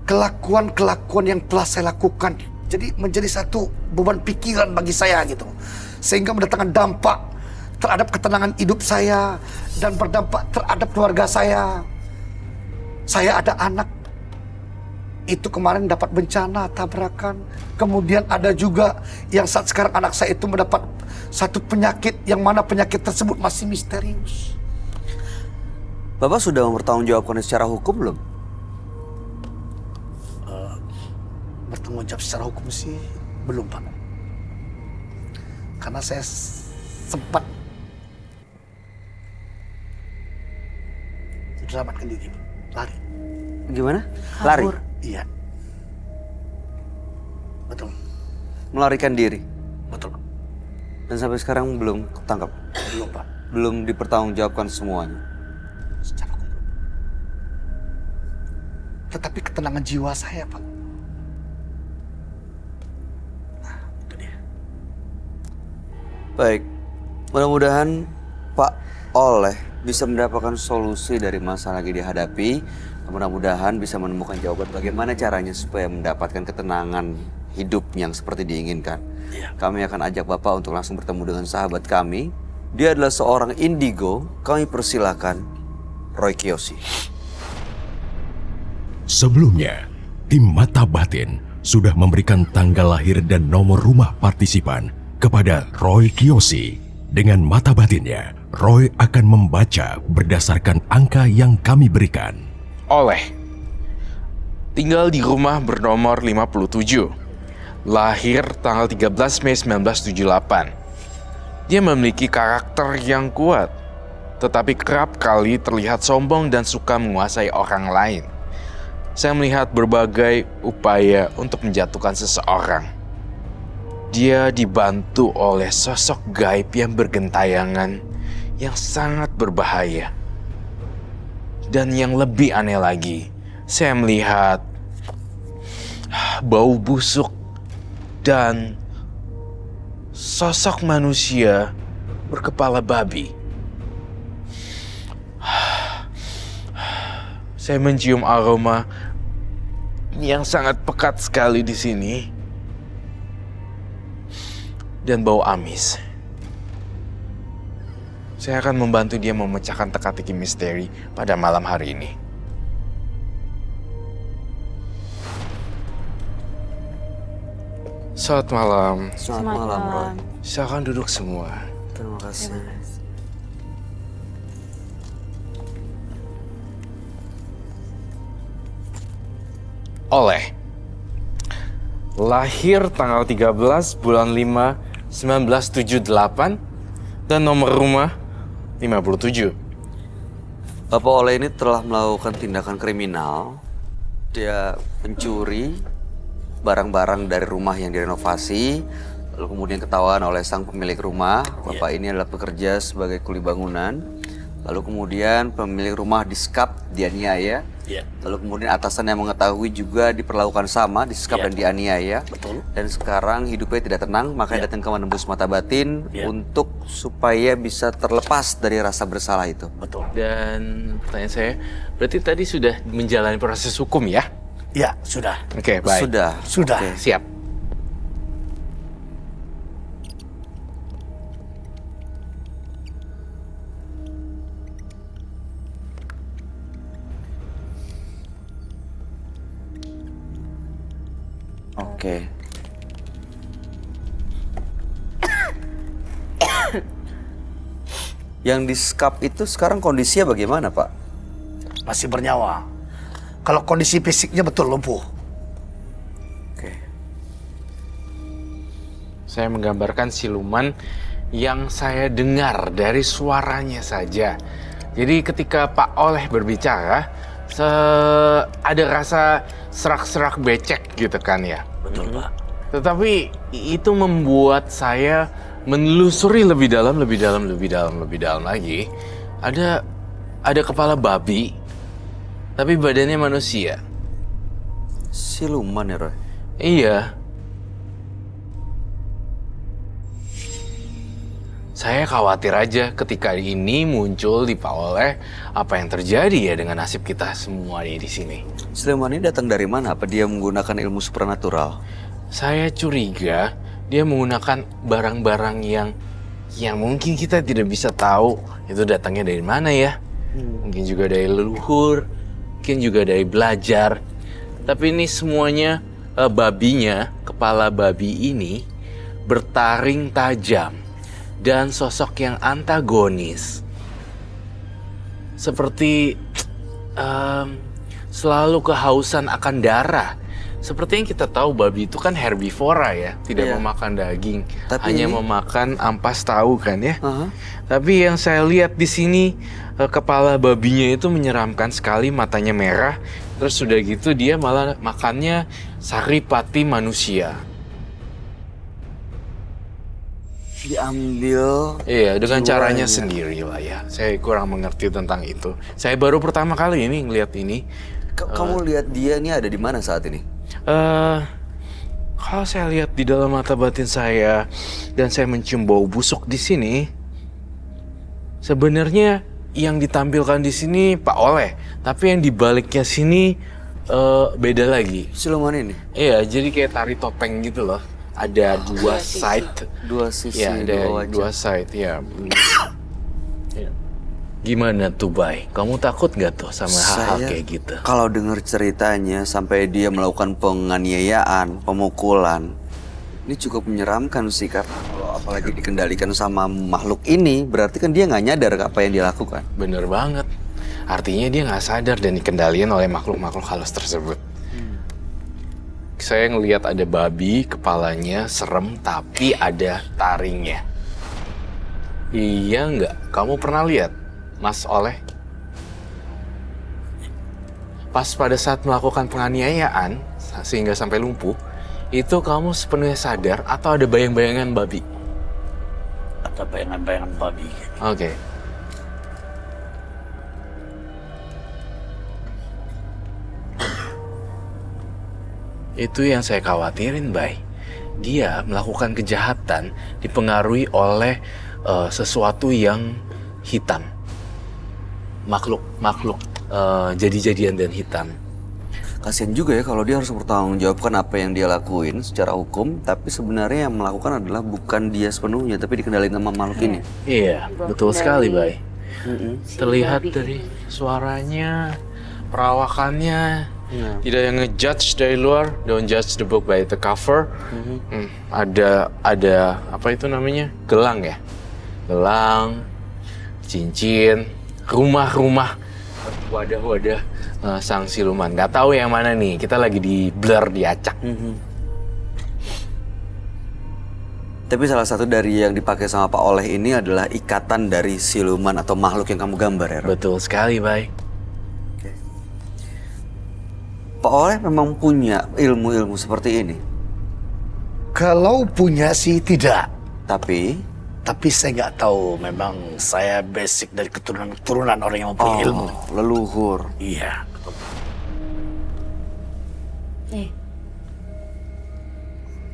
kelakuan-kelakuan yang telah saya lakukan. Jadi menjadi satu beban pikiran bagi saya gitu. Sehingga mendatangkan dampak terhadap ketenangan hidup saya dan berdampak terhadap keluarga saya. Saya ada anak, itu kemarin dapat bencana, tabrakan. Kemudian ada juga yang saat sekarang anak saya itu mendapat satu penyakit yang mana penyakit tersebut masih misterius. Bapak sudah mempertanggungjawabkan secara hukum belum? Bertanggung jawab secara hukum sih belum, Pak. Karena saya sempat selamatkan diri, Pak. Lari. Gimana? Lari? Kabur. Iya. Betul. Melarikan diri? Betul, Pak. Dan sampai sekarang belum ketangkap? Belum, Pak. Belum dipertanggungjawabkan semuanya? Secara hukum belum. Tetapi ketenangan jiwa saya, Pak. Nah, itu dia. Baik, mudah-mudahan Pak Oleh bisa mendapatkan solusi dari masalah yang dihadapi. Mudah-mudahan bisa menemukan jawaban bagaimana caranya supaya mendapatkan ketenangan hidup yang seperti diinginkan. Iya. Kami akan ajak Bapak untuk langsung bertemu dengan sahabat kami. Dia adalah seorang indigo. Kami persilakan Roy Kiyoshi. Sebelumnya, tim Mata Batin sudah memberikan tanggal lahir dan nomor rumah partisipan kepada Roy Kiyoshi. Dengan mata batinnya, Roy akan membaca berdasarkan angka yang kami berikan. Oleh tinggal di rumah bernomor 57, lahir tanggal 13 Mei 1978. Dia memiliki karakter yang kuat, tetapi kerap kali terlihat sombong dan suka menguasai orang lain. Saya melihat berbagai upaya untuk menjatuhkan seseorang. Dia dibantu oleh sosok gaib yang bergentayangan, yang sangat berbahaya. Dan yang lebih aneh lagi, saya melihat bau busuk dan sosok manusia berkepala babi. Saya mencium aroma yang sangat pekat sekali di sini. Dan bau amis. Saya akan membantu dia memecahkan teka-teki misteri pada malam hari ini. Selamat malam. Selamat malam, Roy. Silakan duduk semua. Terima kasih. Oleh lahir tanggal 13 bulan 5 1978, Dan nomor rumah 57. Bapak Oleh ini telah melakukan tindakan kriminal. Dia mencuri barang-barang dari rumah yang direnovasi, lalu kemudian ketahuan oleh sang pemilik rumah. Bapak ini adalah pekerja sebagai kuli bangunan. Lalu kemudian pemilik rumah disekap, dianiaya. Lalu kemudian atasan yang mengetahui juga diperlakukan sama, disekap dan dianiaya. Betul. Dan sekarang hidupnya tidak tenang, makanya datang ke Menembus Mata Batin untuk supaya bisa terlepas dari rasa bersalah itu. Betul. Dan pertanyaan saya, berarti tadi sudah menjalani proses hukum ya? Ya, sudah. Oke, baik. Sudah. Oke. Siap. Oke. Yang disekap itu sekarang kondisinya bagaimana, Pak? Masih bernyawa. Kalau kondisi fisiknya betul lumpuh. Oke. Saya menggambarkan siluman yang saya dengar dari suaranya saja. Jadi ketika Pak Oleh berbicara, ada rasa serak-serak becek gitu kan ya. Betul, Pak. Tetapi itu membuat saya menelusuri lebih dalam lagi. Ada kepala babi, tapi badannya manusia. Siluman ya, Roy? Iya. Saya khawatir aja ketika ini muncul di Pak Oleh, apa yang terjadi ya dengan nasib kita semua di sini. Siluman ini datang dari mana? Apa dia menggunakan ilmu supranatural? Saya curiga dia menggunakan barang-barang yang mungkin kita tidak bisa tahu itu datangnya dari mana ya. Mungkin juga dari leluhur, mungkin juga dari belajar. Tapi ini semuanya babinya, kepala babi ini bertaring tajam dan sosok yang antagonis. Seperti selalu kehausan akan darah. Seperti yang kita tahu babi itu kan herbivora ya, tidak memakan daging, hanya memakan ampas tahu kan ya. Tapi yang saya lihat di sini kepala babinya itu menyeramkan sekali, matanya merah. Terus sudah gitu dia malah makannya saripati manusia. Diambil. Iya, dengan jiwanya. caranya sendiri lah ya. Saya kurang mengerti tentang itu. Saya baru pertama kali ini ngelihat ini. Kamu lihat dia ini ada di mana saat ini? Kalau saya lihat di dalam mata batin saya dan saya mencium bau busuk di sini, sebenarnya yang ditampilkan di sini Pak Oleh, tapi yang dibaliknya sini beda lagi. Siluman ini? Iya, jadi kayak tari topeng gitu loh. Ada dua side. Dua sisi, Ya, ada dua wajah. dua side ya. Gimana tuh, Bay? Kamu takut nggak tuh sama hal-hal kayak gitu? Kalau dengar ceritanya sampai dia melakukan penganiayaan, pemukulan, ini cukup menyeramkan sih, karena kalau apalagi dikendalikan sama makhluk ini, berarti kan dia nggak nyadar apa yang dia lakukan. Bener banget. Artinya dia nggak sadar dan dikendalikan oleh makhluk-makhluk halus tersebut. Saya ngelihat ada babi, kepalanya serem, tapi ada taringnya. Iya nggak? Kamu pernah lihat, Mas Oleh? Pas pada saat melakukan penganiayaan, sehingga sampai lumpuh, itu kamu sepenuhnya sadar atau ada bayang-bayangan babi? Ada bayangan-bayangan babi. Oke. Itu yang saya khawatirin, Bay. Dia melakukan kejahatan dipengaruhi oleh sesuatu yang hitam. Makhluk jadi-jadian dan hitam. Kasian juga ya kalau dia harus bertanggungjawabkan apa yang dia lakuin secara hukum, tapi sebenarnya yang melakukan adalah bukan dia sepenuhnya, tapi dikendalikan sama makhluk ini. Iya, betul sekali, Bay. Terlihat dari suaranya, perawakannya, tidak yang ngejudge dari luar, don't judge the book by the cover. Ada apa itu namanya? Gelang ya? Gelang, cincin, rumah-rumah, wadah-wadah sang siluman. Gak tahu yang mana nih, kita lagi di blur, diacak. Tapi salah satu dari yang dipakai sama Pak Oleh ini adalah ikatan dari siluman atau makhluk yang kamu gambar ya, Roy? Betul sekali, Bay. Pak Oleh memang punya ilmu-ilmu seperti ini. Kalau punya sih tidak. Tapi Tapi saya nggak tahu, memang saya basic dari keturunan orang yang mempunyai ilmu. leluhur. Iya.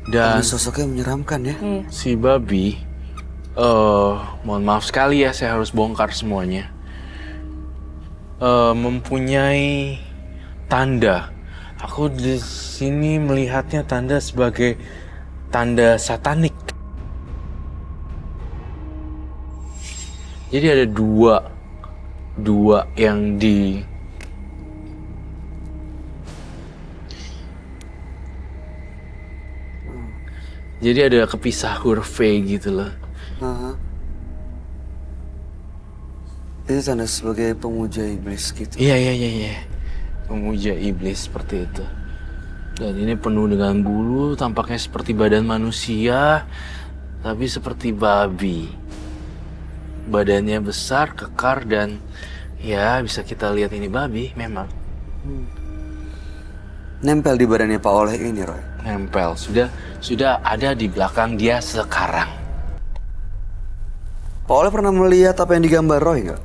Dan Sosoknya menyeramkan ya. si babi, mohon maaf sekali ya, saya harus bongkar semuanya. Mempunyai tanda. Aku di sini melihatnya tanda sebagai tanda satanik. Jadi ada dua yang di Jadi ada kepisah huruf V gitu loh. Itu tanda sebagai pemuja iblis gitu. Iya. Pemuja iblis seperti itu. Dan ini penuh dengan bulu, tampaknya seperti badan manusia, tapi seperti babi. Badannya besar, kekar, dan ya bisa kita lihat ini babi memang. Nempel di badannya Pak Oleh ini, Roy. Nempel, sudah ada di belakang dia sekarang. Pak Oleh pernah melihat apa yang digambar Roy nggak?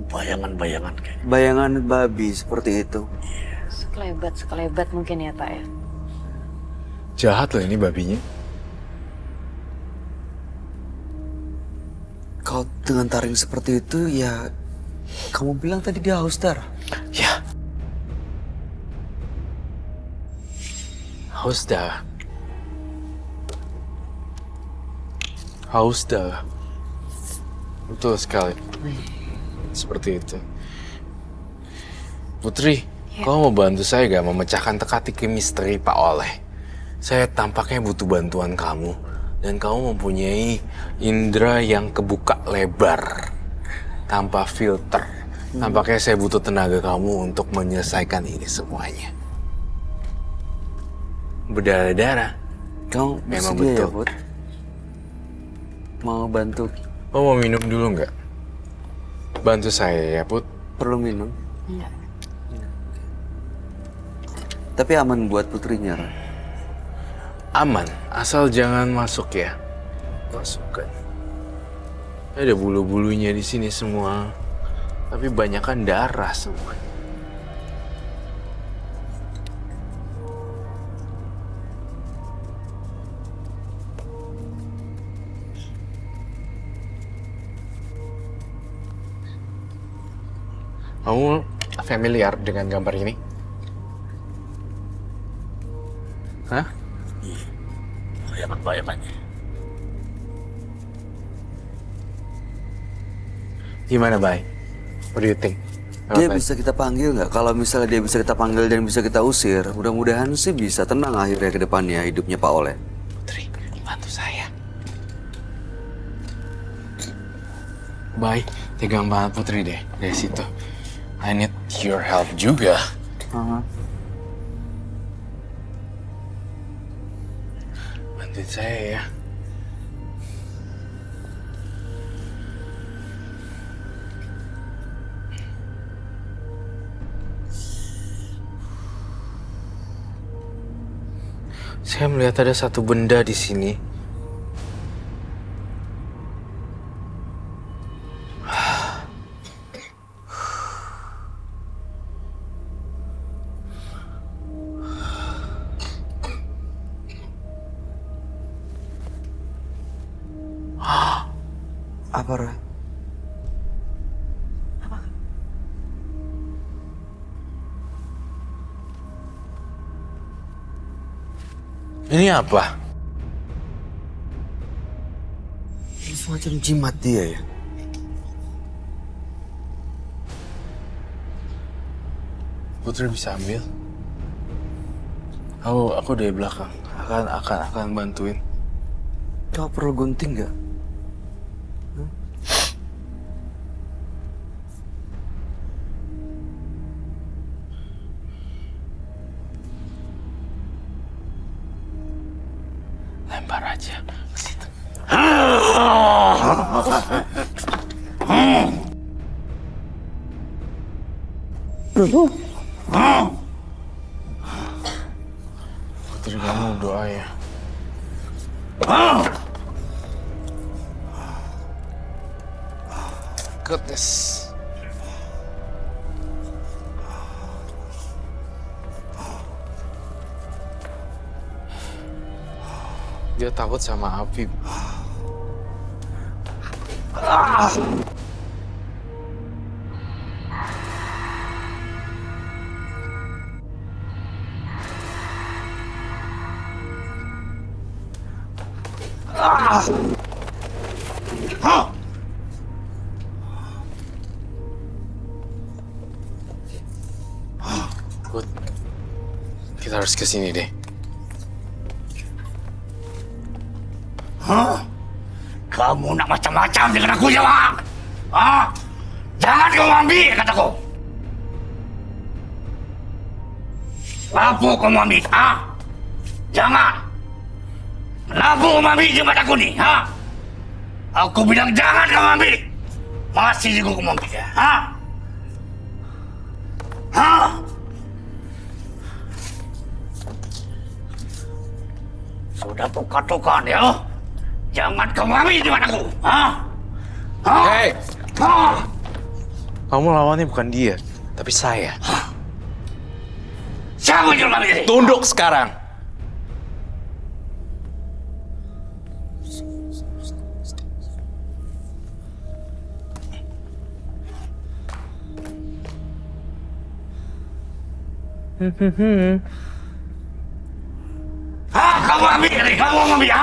Bayangan-bayangan kayaknya. Bayangan babi seperti itu. Sekelebat mungkin ya Pak ya. Jahat loh ini babinya. Kalau dengan taring seperti itu ya, kamu bilang tadi dia haus darah. Ya. Haus darah. Betul sekali. Seperti itu. Putri, kamu mau bantu saya gak memecahkan teka-teki misteri Pak Oleh? Saya tampaknya butuh bantuan kamu. Dan kamu mempunyai indera yang kebuka lebar. Tanpa filter. Tampaknya saya butuh tenaga kamu untuk menyelesaikan ini semuanya. Berdarah-darah. Kamu Memang bersedia betul. ya, Put? Mau bantu? Mau minum dulu nggak? Bantu saya ya, Put. Perlu minum? Enggak. Tapi aman buat putrinya, Roy. Aman, asal jangan masuk ya. Masukkan. Ada bulu-bulunya di sini semua. Tapi banyak kan darah semua. Kamu familiar dengan gambar ini? Hah? Bayangan-bayangannya. Gimana, Bay? What do you think? Dia Apa, Bay? bisa kita panggil nggak? Kalau misalnya dia bisa kita panggil dan bisa kita usir, mudah-mudahan sih bisa tenang akhirnya ke depannya hidupnya Pak Oleh. Putri, bantu saya. Bay, tegang banget Putri deh dari situ. I need your help juga. Bantuin saya ya. Saya melihat ada satu benda di sini. Apa, Roy? Ini apa? Ini semacam jimat dia ya? Putri bisa ambil? Aku dari belakang. Akan bantuin. Kau perlu gunting nggak? Lempar aja. Putri kamu doa ya. Goodness. Dia takut sama api. Good. Kita harus kesini deh. Kamu nak macam-macam dengan aku, Jawa. Jangan kau ambil, kataku. Apa kamu ambil? Jangan. Kenapa kamu ambil jembat aku ni? Aku bilang jangan kamu ambil. Masih juga kamu ambil ya? Sudah tukar-tukar ya. Jangan kamu ambil jembat aku. Hei! Kamu lawannya bukan dia, tapi saya. Siapa yang ambil ini? Tunduk sekarang. Kamu ambil ini, kamu ambil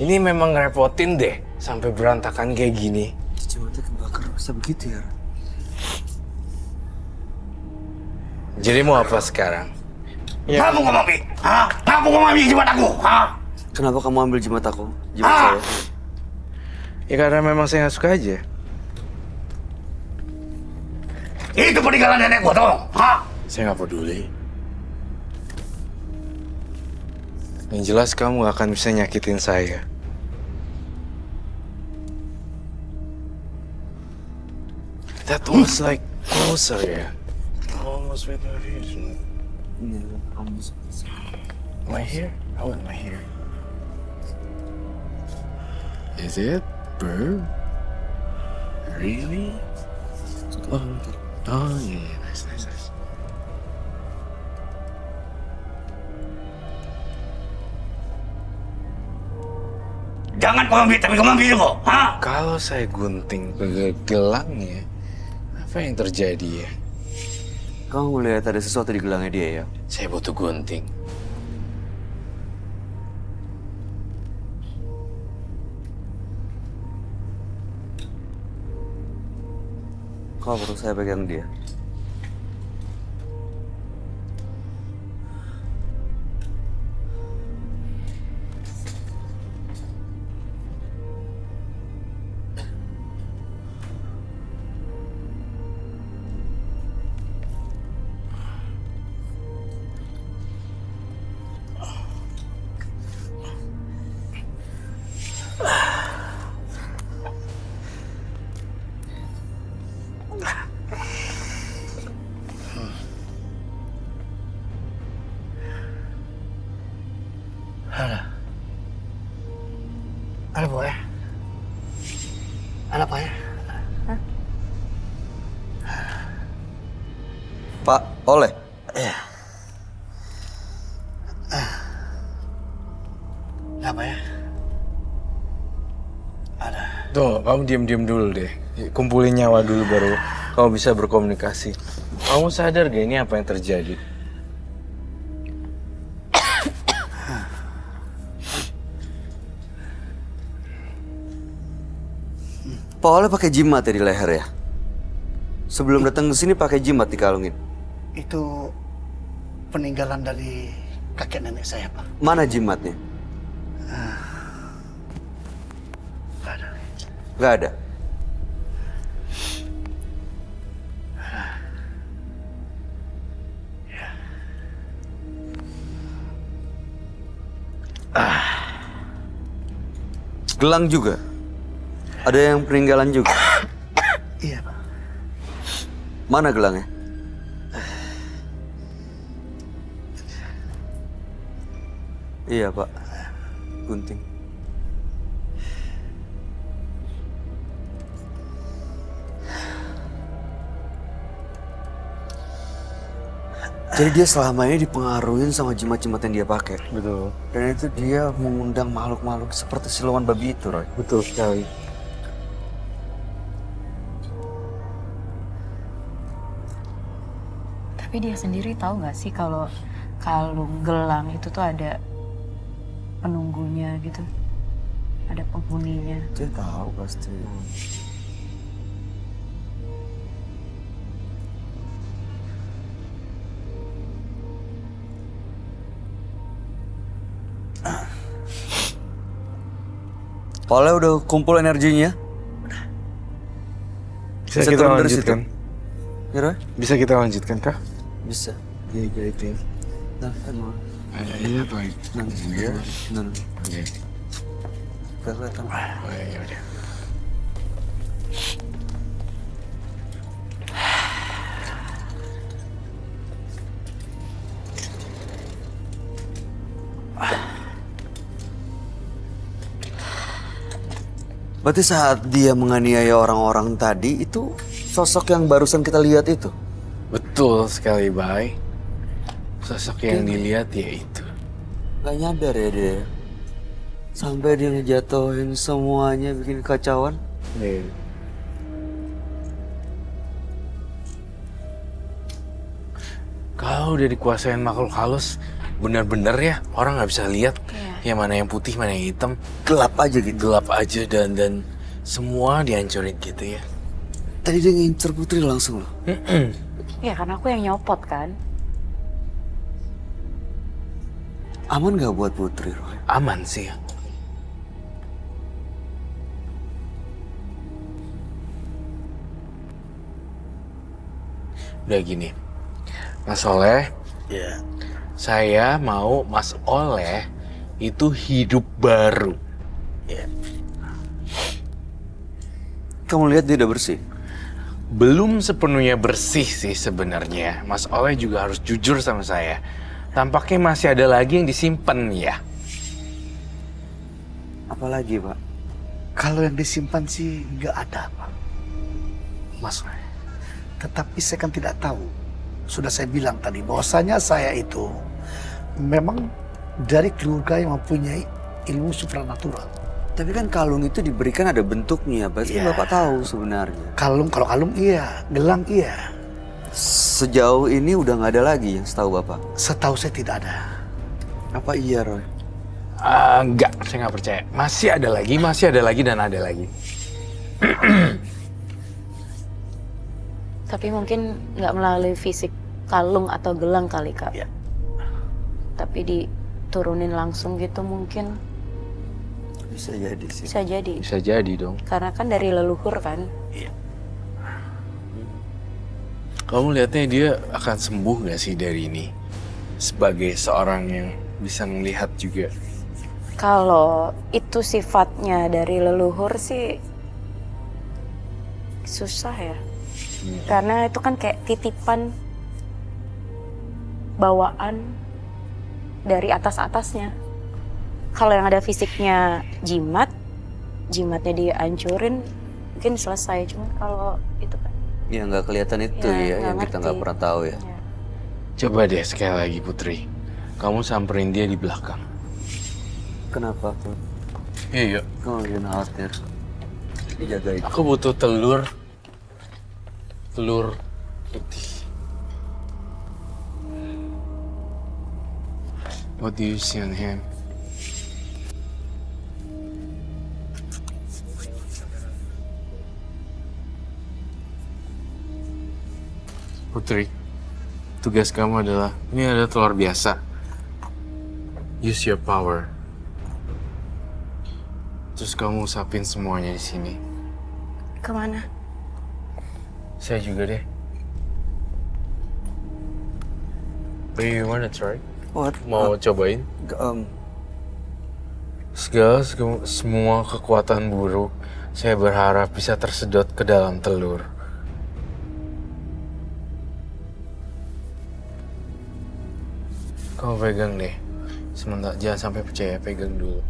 Ini memang ngerepotin deh, sampai berantakan kayak gini. Jembatan kebakar bisa begitu ya? Jadi mau apa sekarang? Kamu kamu ambil? Kamu kamu ambil jembat aku? Kenapa kamu ambil jembatan aku? Jembatan saya? Ya karena memang saya nggak suka aja. Itu peninggalan nenekku, tolong. Saya nggak peduli. Yang jelas kamu gak akan bisa nyakitin saya. That was like closer ya. Almost with my vision. My hair? How is my hair? Is it bird? Really? Oh yeah, nice. Jangan kau ambil, tapi kamu ambil juga. Kalau saya gunting ke gelangnya, apa yang terjadi ya? Kamu melihat ada sesuatu di gelangnya dia ya? Saya butuh gunting. Kau perlu saya pegang dia. Ada apa ya? Ada apa ya? Pak, oleh. Ada apa ya? Ada. Tuh, kamu diam-diam dulu deh. Kumpulin nyawa dulu baru kamu bisa berkomunikasi. Kamu sadar gak ini apa yang terjadi? Pak Oleh pakai jimat ya di leher ya? Sebelum datang ke sini pakai jimat dikalungin. Itu peninggalan dari kakek nenek saya, Pak. Mana jimatnya? Nggak ada. Gak ada. Gelang juga? Ada yang peninggalan juga? Iya, Pak. Mana gelangnya? Iya, Pak. Gunting. Jadi dia selama ini dipengaruhin sama jimat-jimat yang dia pakai. Betul. Dan itu dia mengundang makhluk-makhluk seperti siluman babi itu, Roy. Betul sekali. Tapi dia sendiri tahu nggak sih kalau kalung gelang itu tuh ada penunggunya gitu, ada penghuninya. Dia tahu pasti. Oleh udah kumpul energinya? Bisa Bisa kita turun dari lanjutkan? Ya, Roy? Bisa kita lanjutkan kah? Bisa. Iya, gitu ya. Nah, kan mau. Iya, baik. Nah, ya. Nah, Iya. kelihatan. Oh, ya udah. Berarti saat dia menganiaya orang-orang tadi, itu sosok yang barusan kita lihat itu? Betul sekali, Bay. Sosok yang dilihat ya itu. Gak nyadar ya dia? Sampai dia ngejatuhin semuanya, bikin kacauan? Nih. Kalau udah dikuasain makhluk halus, bener-bener ya orang nggak bisa lihat yang mana yang putih, mana yang hitam. Gelap aja gitu? Gelap aja dan semua dihancurin gitu ya. Tadi dia ngincer Putri langsung loh. Ya karena aku yang nyopot kan. Aman gak buat Putri, Roy? Aman sih. Udah gini, Mas Oleh, Iya. saya mau Mas Oleh itu hidup baru. Kamu lihat dia udah bersih? Belum sepenuhnya bersih sih sebenarnya. Mas Oleh juga harus jujur sama saya. Tampaknya masih ada lagi yang disimpan ya. Apalagi, Pak? Kalau yang disimpan sih nggak ada, Pak. Mas, Tetapi saya kan tidak tahu. Sudah saya bilang tadi bahwasanya saya itu memang dari keluarga yang mempunyai ilmu supranatural. Tapi kan kalung itu diberikan ada bentuknya, berarti Iya. Bapak tahu sebenarnya. Kalau kalung iya, gelang iya. Sejauh ini udah nggak ada lagi yang setahu Bapak. Setahu saya tidak ada. Apa iya, Roy? enggak, saya nggak percaya. Masih ada lagi dan ada lagi. Tapi mungkin nggak melalui fisik kalung atau gelang kali Kak. Ya. Tapi diturunin langsung gitu mungkin Bisa jadi sih. bisa jadi. Bisa jadi dong. Karena kan dari leluhur kan. Kamu lihatnya dia akan sembuh nggak sih dari ini? Sebagai seorang yang bisa melihat juga. Kalau itu sifatnya dari leluhur sih susah ya. Karena itu kan kayak titipan bawaan dari atas-atasnya. Kalau yang ada fisiknya jimatnya dihancurin, mungkin selesai. Cuma kalau itu kan. Ya nggak kelihatan itu Ya, ya, nggak yang kita nggak ngerti. pernah tahu ya. Ya. Coba deh sekali lagi Putri. Kamu samperin dia di belakang. Kenapa, Put? Iya. Kamu bikin khawatir. Dijagain. Aku butuh telur putih. What do you see on him? Putri, tugas kamu adalah, ini ada telur biasa. Use your power. Terus kamu usapin semuanya di sini. Kemana? Saya juga deh. Do you wanna try? What? Mau cobain? Semua kekuatan buruk, saya berharap bisa tersedot ke dalam telur. Kamu pegang deh. Sementara jangan sampai percaya, pegang dulu.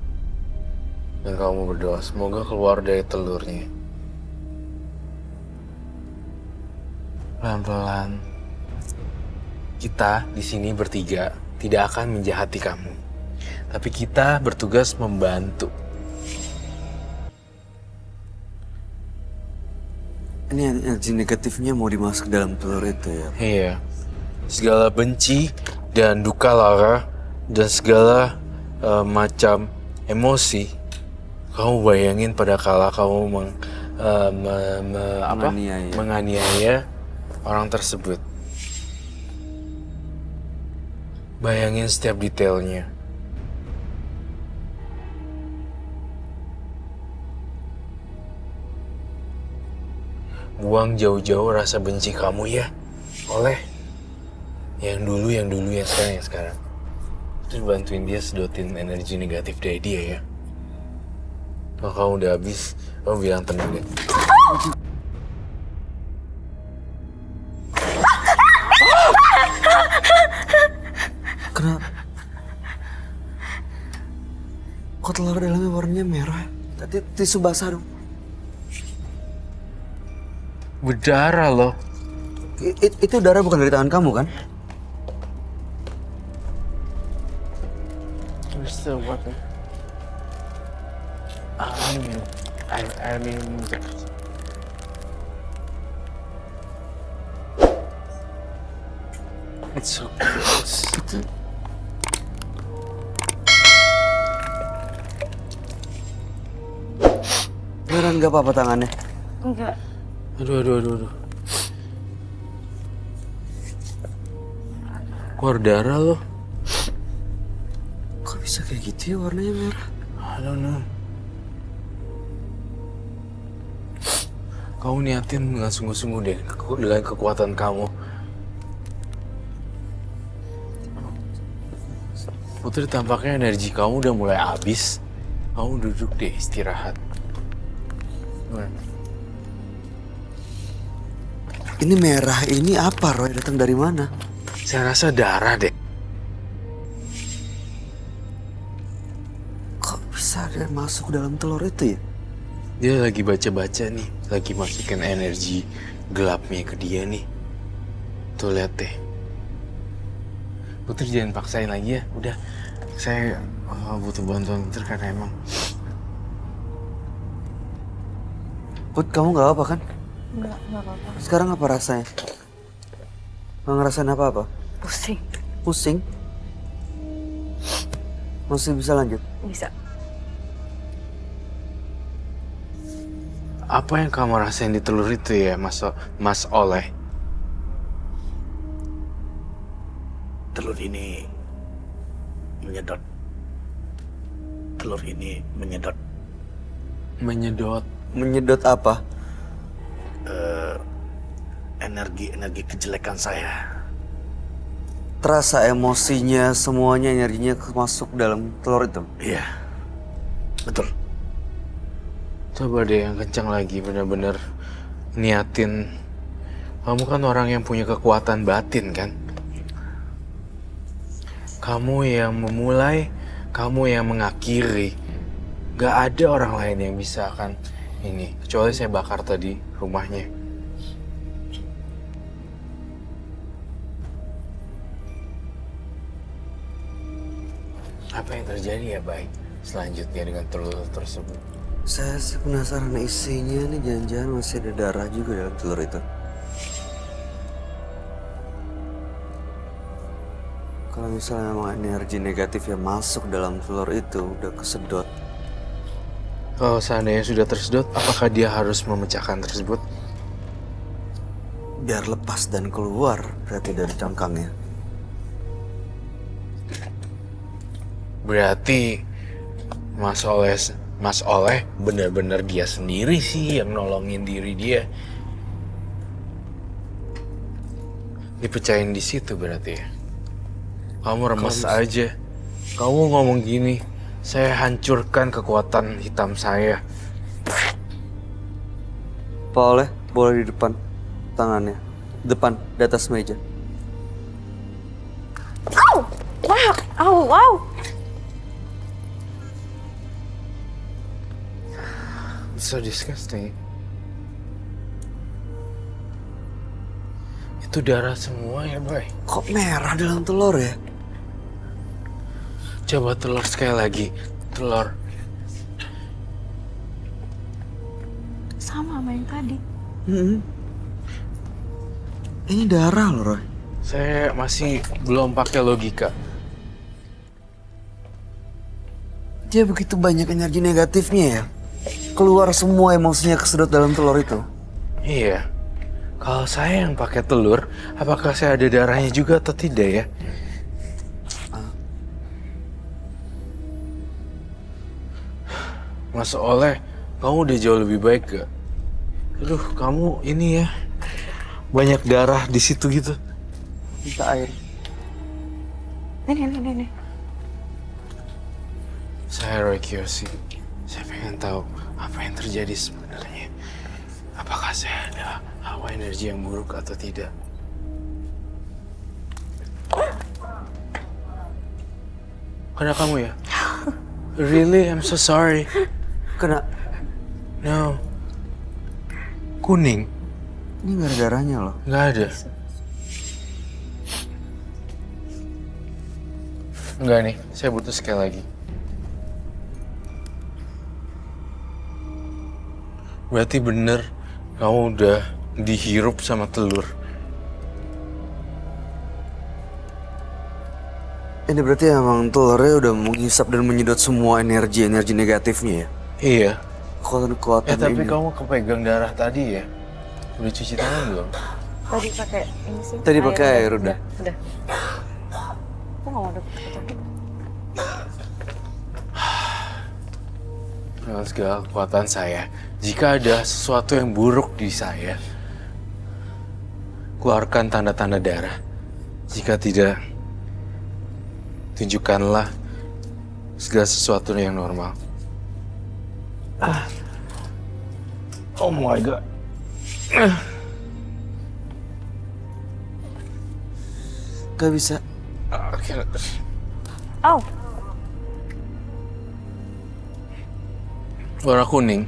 Dan kamu berdoa semoga keluar dari telurnya. Pelan-pelan. Kita di sini bertiga tidak akan menjahati kamu. Tapi kita bertugas membantu. Ini energi negatifnya mau dimasuk ke dalam telur itu ya? Iya. Segala benci dan duka lara dan segala macam emosi kamu bayangin pada kala kamu menganiaya orang tersebut. Bayangin setiap detailnya. Buang jauh-jauh rasa benci kamu ya, oleh yang dulu, yang sekarang, yang sekarang. Terus bantuin dia sedotin energi negatif dari dia ya. Kalau kamu udah habis, kamu bilang tenang deh. Kenapa? Kok telur dalamnya warnanya merah? Tadi tisu basah dong. Berdarah loh. Itu darah bukan dari tangan kamu kan? Mr. What? I mean, it's so close. Beneran gak apa-apa tangannya? Enggak. Aduh. Keluar darah loh. Kok bisa kayak gitu ya warnanya merah? I don't know. Kamu niatin dengan sungguh-sungguh deh dengan kekuatan kamu. Putri, tampaknya energi kamu udah mulai habis. Kamu duduk deh, istirahat. Ini merah ini apa, Roy? Datang dari mana? Saya rasa darah deh. Kok bisa dia masuk dalam telur itu ya? Dia lagi baca-baca nih, lagi masukin energi gelapnya ke dia nih. Tuh lihat deh. Putri jangan paksain lagi ya, udah. Saya butuh bantuan Putri karena emang. Put, kamu gak apa kan? Enggak apa-apa. Sekarang apa rasanya? Gak ngerasain apa-apa? Pusing. Pusing? Masih bisa lanjut? Bisa. Apa yang kamu rasain di telur itu ya, Mas Oleh? Telur ini menyedot. Telur ini menyedot. Menyedot. Menyedot apa? Energi kejelekan saya. Terasa emosinya, semuanya energinya masuk dalam telur itu? Iya, betul. Coba deh yang kencang lagi, bener-bener niatin. Kamu kan orang yang punya kekuatan batin kan? Kamu yang memulai, kamu yang mengakhiri. Gak ada orang lain yang bisa kan ini. Kecuali saya bakar tadi rumahnya. Apa yang terjadi ya baik selanjutnya dengan telur tersebut? Saya sih penasaran isinya nih, jangan-jangan masih ada darah juga dalam telur itu. Kalau misalnya memang energi negatif yang masuk dalam telur itu udah kesedot. Kalau seandainya sudah tersedot, apakah dia harus memecahkan tersebut? Biar lepas dan keluar berarti dari cangkangnya. Berarti Mas Oleh benar-benar dia sendiri sih yang nolongin diri dia. Dipecahin di situ berarti ya. Kamu remes aja. Kamu ngomong gini, Saya hancurkan kekuatan hitam saya. Pak Oleh, boleh di depan tangannya. Depan, di atas meja. Wow. So disgusting. Itu darah semua ya, Boy. Kok merah dalam telur ya? Coba telur sekali lagi. Telur. Sama sama yang tadi. Ini darah loh, Roy. Saya masih belum pakai logika. Dia begitu banyak energi negatifnya ya. Keluar semua emosinya kesedot dalam telur itu. Iya. Kalau saya yang pakai telur, apakah saya ada darahnya juga atau tidak ya? Mas Oleh, kamu udah jauh lebih baik gak? Aduh, kamu ini ya, banyak darah di situ gitu. Minta air. Nih. Saya Roy Kiyoshi. Saya pengen tahu apa yang terjadi sebenarnya. Apakah saya ada hawa energi yang buruk atau tidak? Karena kamu ya? Really? I'm so sorry. Kena. No. Kuning? Ini nggak ada darahnya loh. Nggak ada. Enggak nih, saya butuh sekali lagi. Berarti bener kamu udah dihirup sama telur. Ini berarti emang telurnya udah menghisap dan menyedot semua energi negatifnya ya? Iya. Kekuatan Tapi ini. kamu kepegang darah tadi ya? Udah cuci tangan belum? Tadi pakai ini sih. Tadi pakai air udah. Udah. Aku nggak mau deket-deket. Dengan segala kekuatan saya, jika ada sesuatu yang buruk di saya, keluarkan tanda-tanda darah. Jika tidak, tunjukkanlah segala sesuatu yang normal. Oh my god. Gak bisa. Oke. Oh, Warna kuning.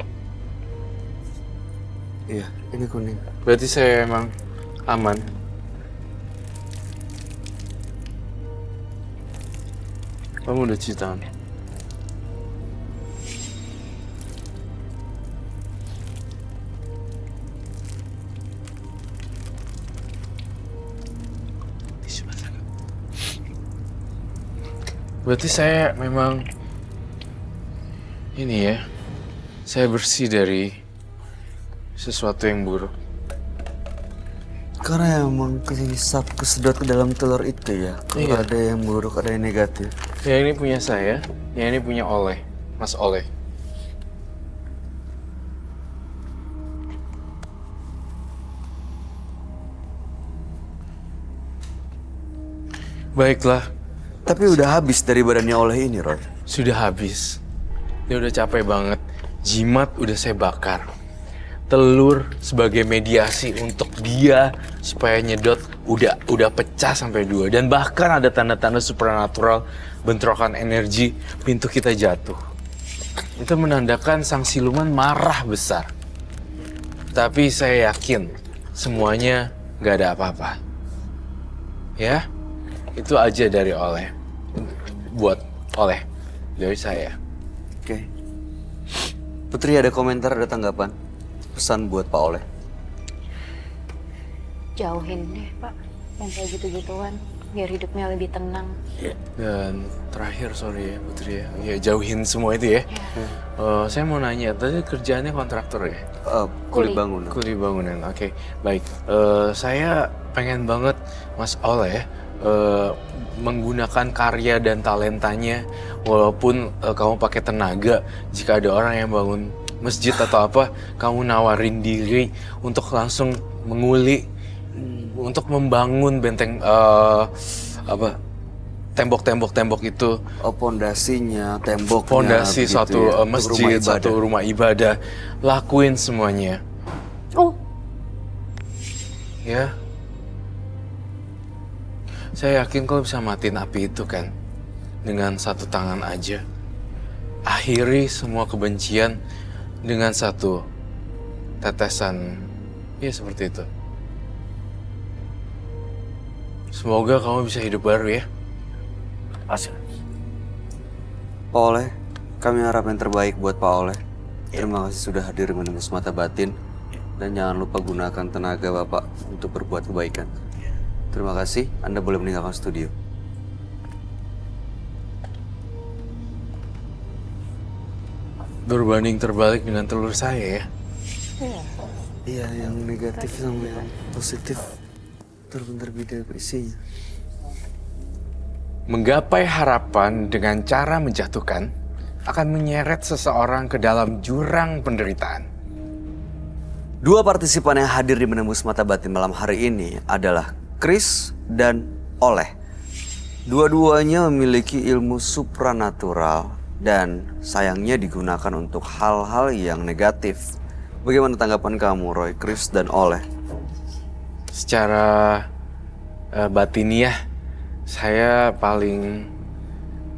Iya, ini kuning. Berarti saya emang aman. Kamu udah cuci tangan? Berarti saya memang ini ya, saya bersih dari sesuatu yang buruk. Karena emang kesedot ke dalam telur itu ya. Kalau Iya. ada yang buruk, ada yang negatif. Yang ini punya saya, yang ini punya Oleh, Mas Oleh. Baiklah, Tapi udah habis dari badannya Oleh ini, Roy. sudah habis. Dia udah capek banget. Jimat udah saya bakar. Telur sebagai mediasi untuk dia supaya nyedot udah pecah sampai 2 dan bahkan ada tanda-tanda supernatural bentrokan energi pintu kita jatuh. Itu menandakan sang siluman marah besar. Tapi saya yakin semuanya gak ada apa-apa. Ya, itu aja dari Oleh. Buat Oleh dari saya. Oke. Putri ada komentar, ada tanggapan? Pesan buat Pak Oleh. jauhin deh Pak yang kayak gitu-gituan biar hidupnya lebih tenang. Dan terakhir sorry ya Putri ya, ya jauhin semua itu ya. Saya mau nanya, tadi kerjaannya kontraktor ya? Kulit Kuli. bangunan. Kuli bangunan, oke. Baik, saya pengen banget Mas Oleh menggunakan karya dan talentanya walaupun kamu pakai tenaga. Jika ada orang yang bangun masjid atau apa, kamu nawarin diri untuk langsung menguli untuk membangun benteng tembok-tembok itu, Oh, pondasinya, temboknya. fondasi begitu suatu ya, untuk masjid, rumah ibadah. suatu rumah ibadah, lakuin semuanya. Oh, Ya, saya yakin kau bisa matiin api itu kan, dengan satu tangan aja. Akhiri semua kebencian dengan satu tetesan, ya seperti itu. Semoga kamu bisa hidup baru ya. Asik. Pak Oleh, kami harap yang terbaik buat Pak Oleh. Terima kasih sudah hadir menembus mata batin. Dan jangan lupa gunakan tenaga Bapak untuk berbuat kebaikan. Terima kasih, Anda boleh meninggalkan studio. Berbanding terbalik dengan telur saya ya. Iya, yang negatif sama yang positif berbeda isinya. Menggapai harapan dengan cara menjatuhkan akan menyeret seseorang ke dalam jurang penderitaan. Dua partisipan yang hadir di menembus mata batin malam hari ini adalah Chris dan Oleh. Dua-duanya memiliki ilmu supranatural dan sayangnya digunakan untuk hal-hal yang negatif. Bagaimana tanggapan kamu, Roy, Chris dan Oleh? Secara batiniah, saya paling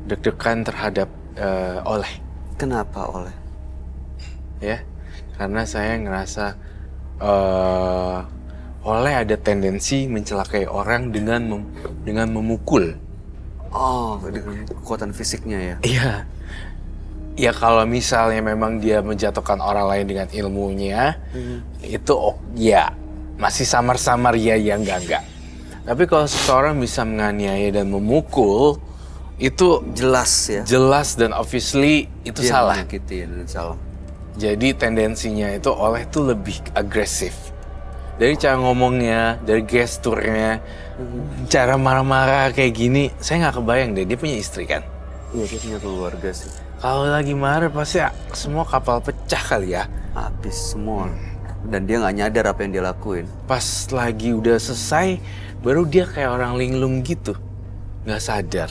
deg-degan terhadap Oleh. Kenapa Oleh? Ya, karena saya ngerasa Oleh ada tendensi mencelakai orang dengan memukul. Oh, dengan kekuatan fisiknya ya? Iya. Ya kalau misalnya memang dia menjatuhkan orang lain dengan ilmunya, itu ya masih samar-samar ya enggak. Tapi kalau seseorang bisa menganiaya dan memukul, itu Jelas ya? jelas dan obviously itu Dia salah. menyakiti ya, dan salah. Jadi tendensinya itu Oleh tuh lebih agresif. Dari cara ngomongnya, dari gesturnya, cara marah-marah kayak gini, saya nggak kebayang deh, dia punya istri kan? Iya, dia punya keluarga sih. Kalau lagi marah pasti semua kapal pecah kali ya. Habis semua. Dan dia nggak nyadar apa yang dia lakuin. Pas lagi udah selesai, baru dia kayak orang linglung gitu. Nggak sadar.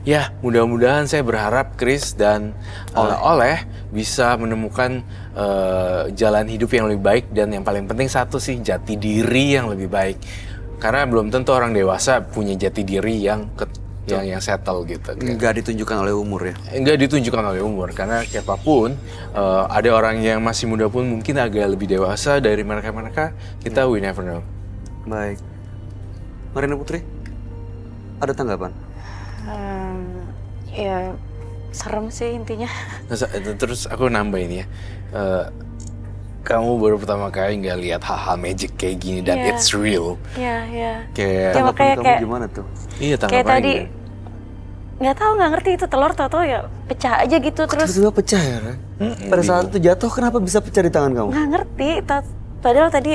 Ya, mudah-mudahan saya berharap Chris dan Oleh bisa menemukan jalan hidup yang lebih baik. Dan yang paling penting satu sih, jati diri yang lebih baik. Karena belum tentu orang dewasa punya jati diri yang settle gitu. Nggak ditunjukkan oleh umur ya? Enggak ditunjukkan oleh umur, karena siapapun ada orang yang masih muda pun mungkin agak lebih dewasa dari mereka-mereka, kita we never know. Baik. Marina Putri, ada tanggapan? Ya serem sih intinya. Terus aku nambahin ya, kamu baru pertama kali nggak lihat hal-hal magic kayak gini dan Iya. it's real. Iya. Kayak Ya, Tanggapan makanya kamu kayak- gimana tuh? iya Kayak tanggapan tadi nggak tahu nggak ngerti itu telur tau ya pecah aja gitu terus Tiba-tiba pecah ya, Ren? Pada saat itu jatuh, kenapa bisa pecah di tangan kamu? nggak ngerti. Padahal tadi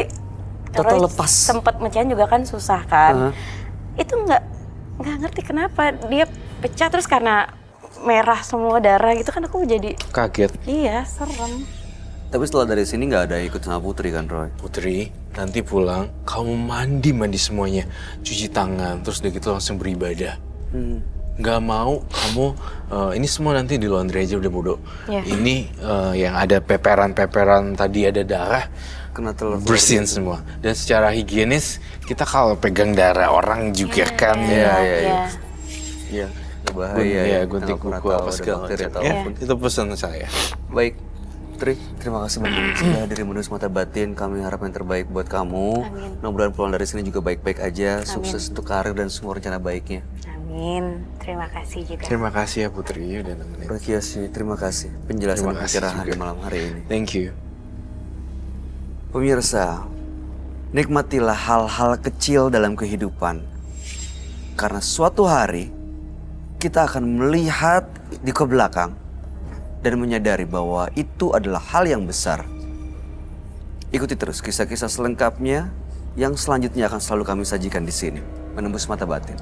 Total Roy lepas. Sempet mecahin juga kan susah kan. Aha. Itu nggak ngerti kenapa dia pecah terus karena merah semua darah gitu kan aku jadi kaget. iya serem. Tapi setelah dari sini nggak ada yang ikut sama Putri kan, Roy? Putri, nanti pulang kamu mandi semuanya, cuci tangan, terus udah gitu langsung beribadah. Nggak mau kamu ini semua nanti di laundry aja udah bodoh. Iya. Ini yang ada peperan-peperan tadi ada darah, Kena telur. bersihin semua. Dan secara higienis kita kalau pegang darah orang juga kan Iya. Iya, bahaya ya, ya. gunting Kita nggak kuku pernah apa tahu ada segala bakteri macam. atau Ya, apapun. itu pesan saya. Baik, Putri, terima kasih banyak sudah hadir di Menembus Mata Batin. Kami harap yang terbaik buat kamu. Amin. Mudah-mudahan pulang dari sini juga baik-baik aja. Sukses untuk karir dan semua rencana baiknya. Amin. Terima kasih juga. Terima kasih ya Putri udah nemenin. Roy Kiyoshi, terima kasih penjelasan Terima dan kasih pencerahan juga. di malam hari ini. Thank you. Pemirsa, nikmatilah hal-hal kecil dalam kehidupan. Karena suatu hari kita akan melihat di ke belakang dan menyadari bahwa itu adalah hal yang besar. Ikuti terus kisah-kisah selengkapnya yang selanjutnya akan selalu kami sajikan di sini. Menembus Mata Batin.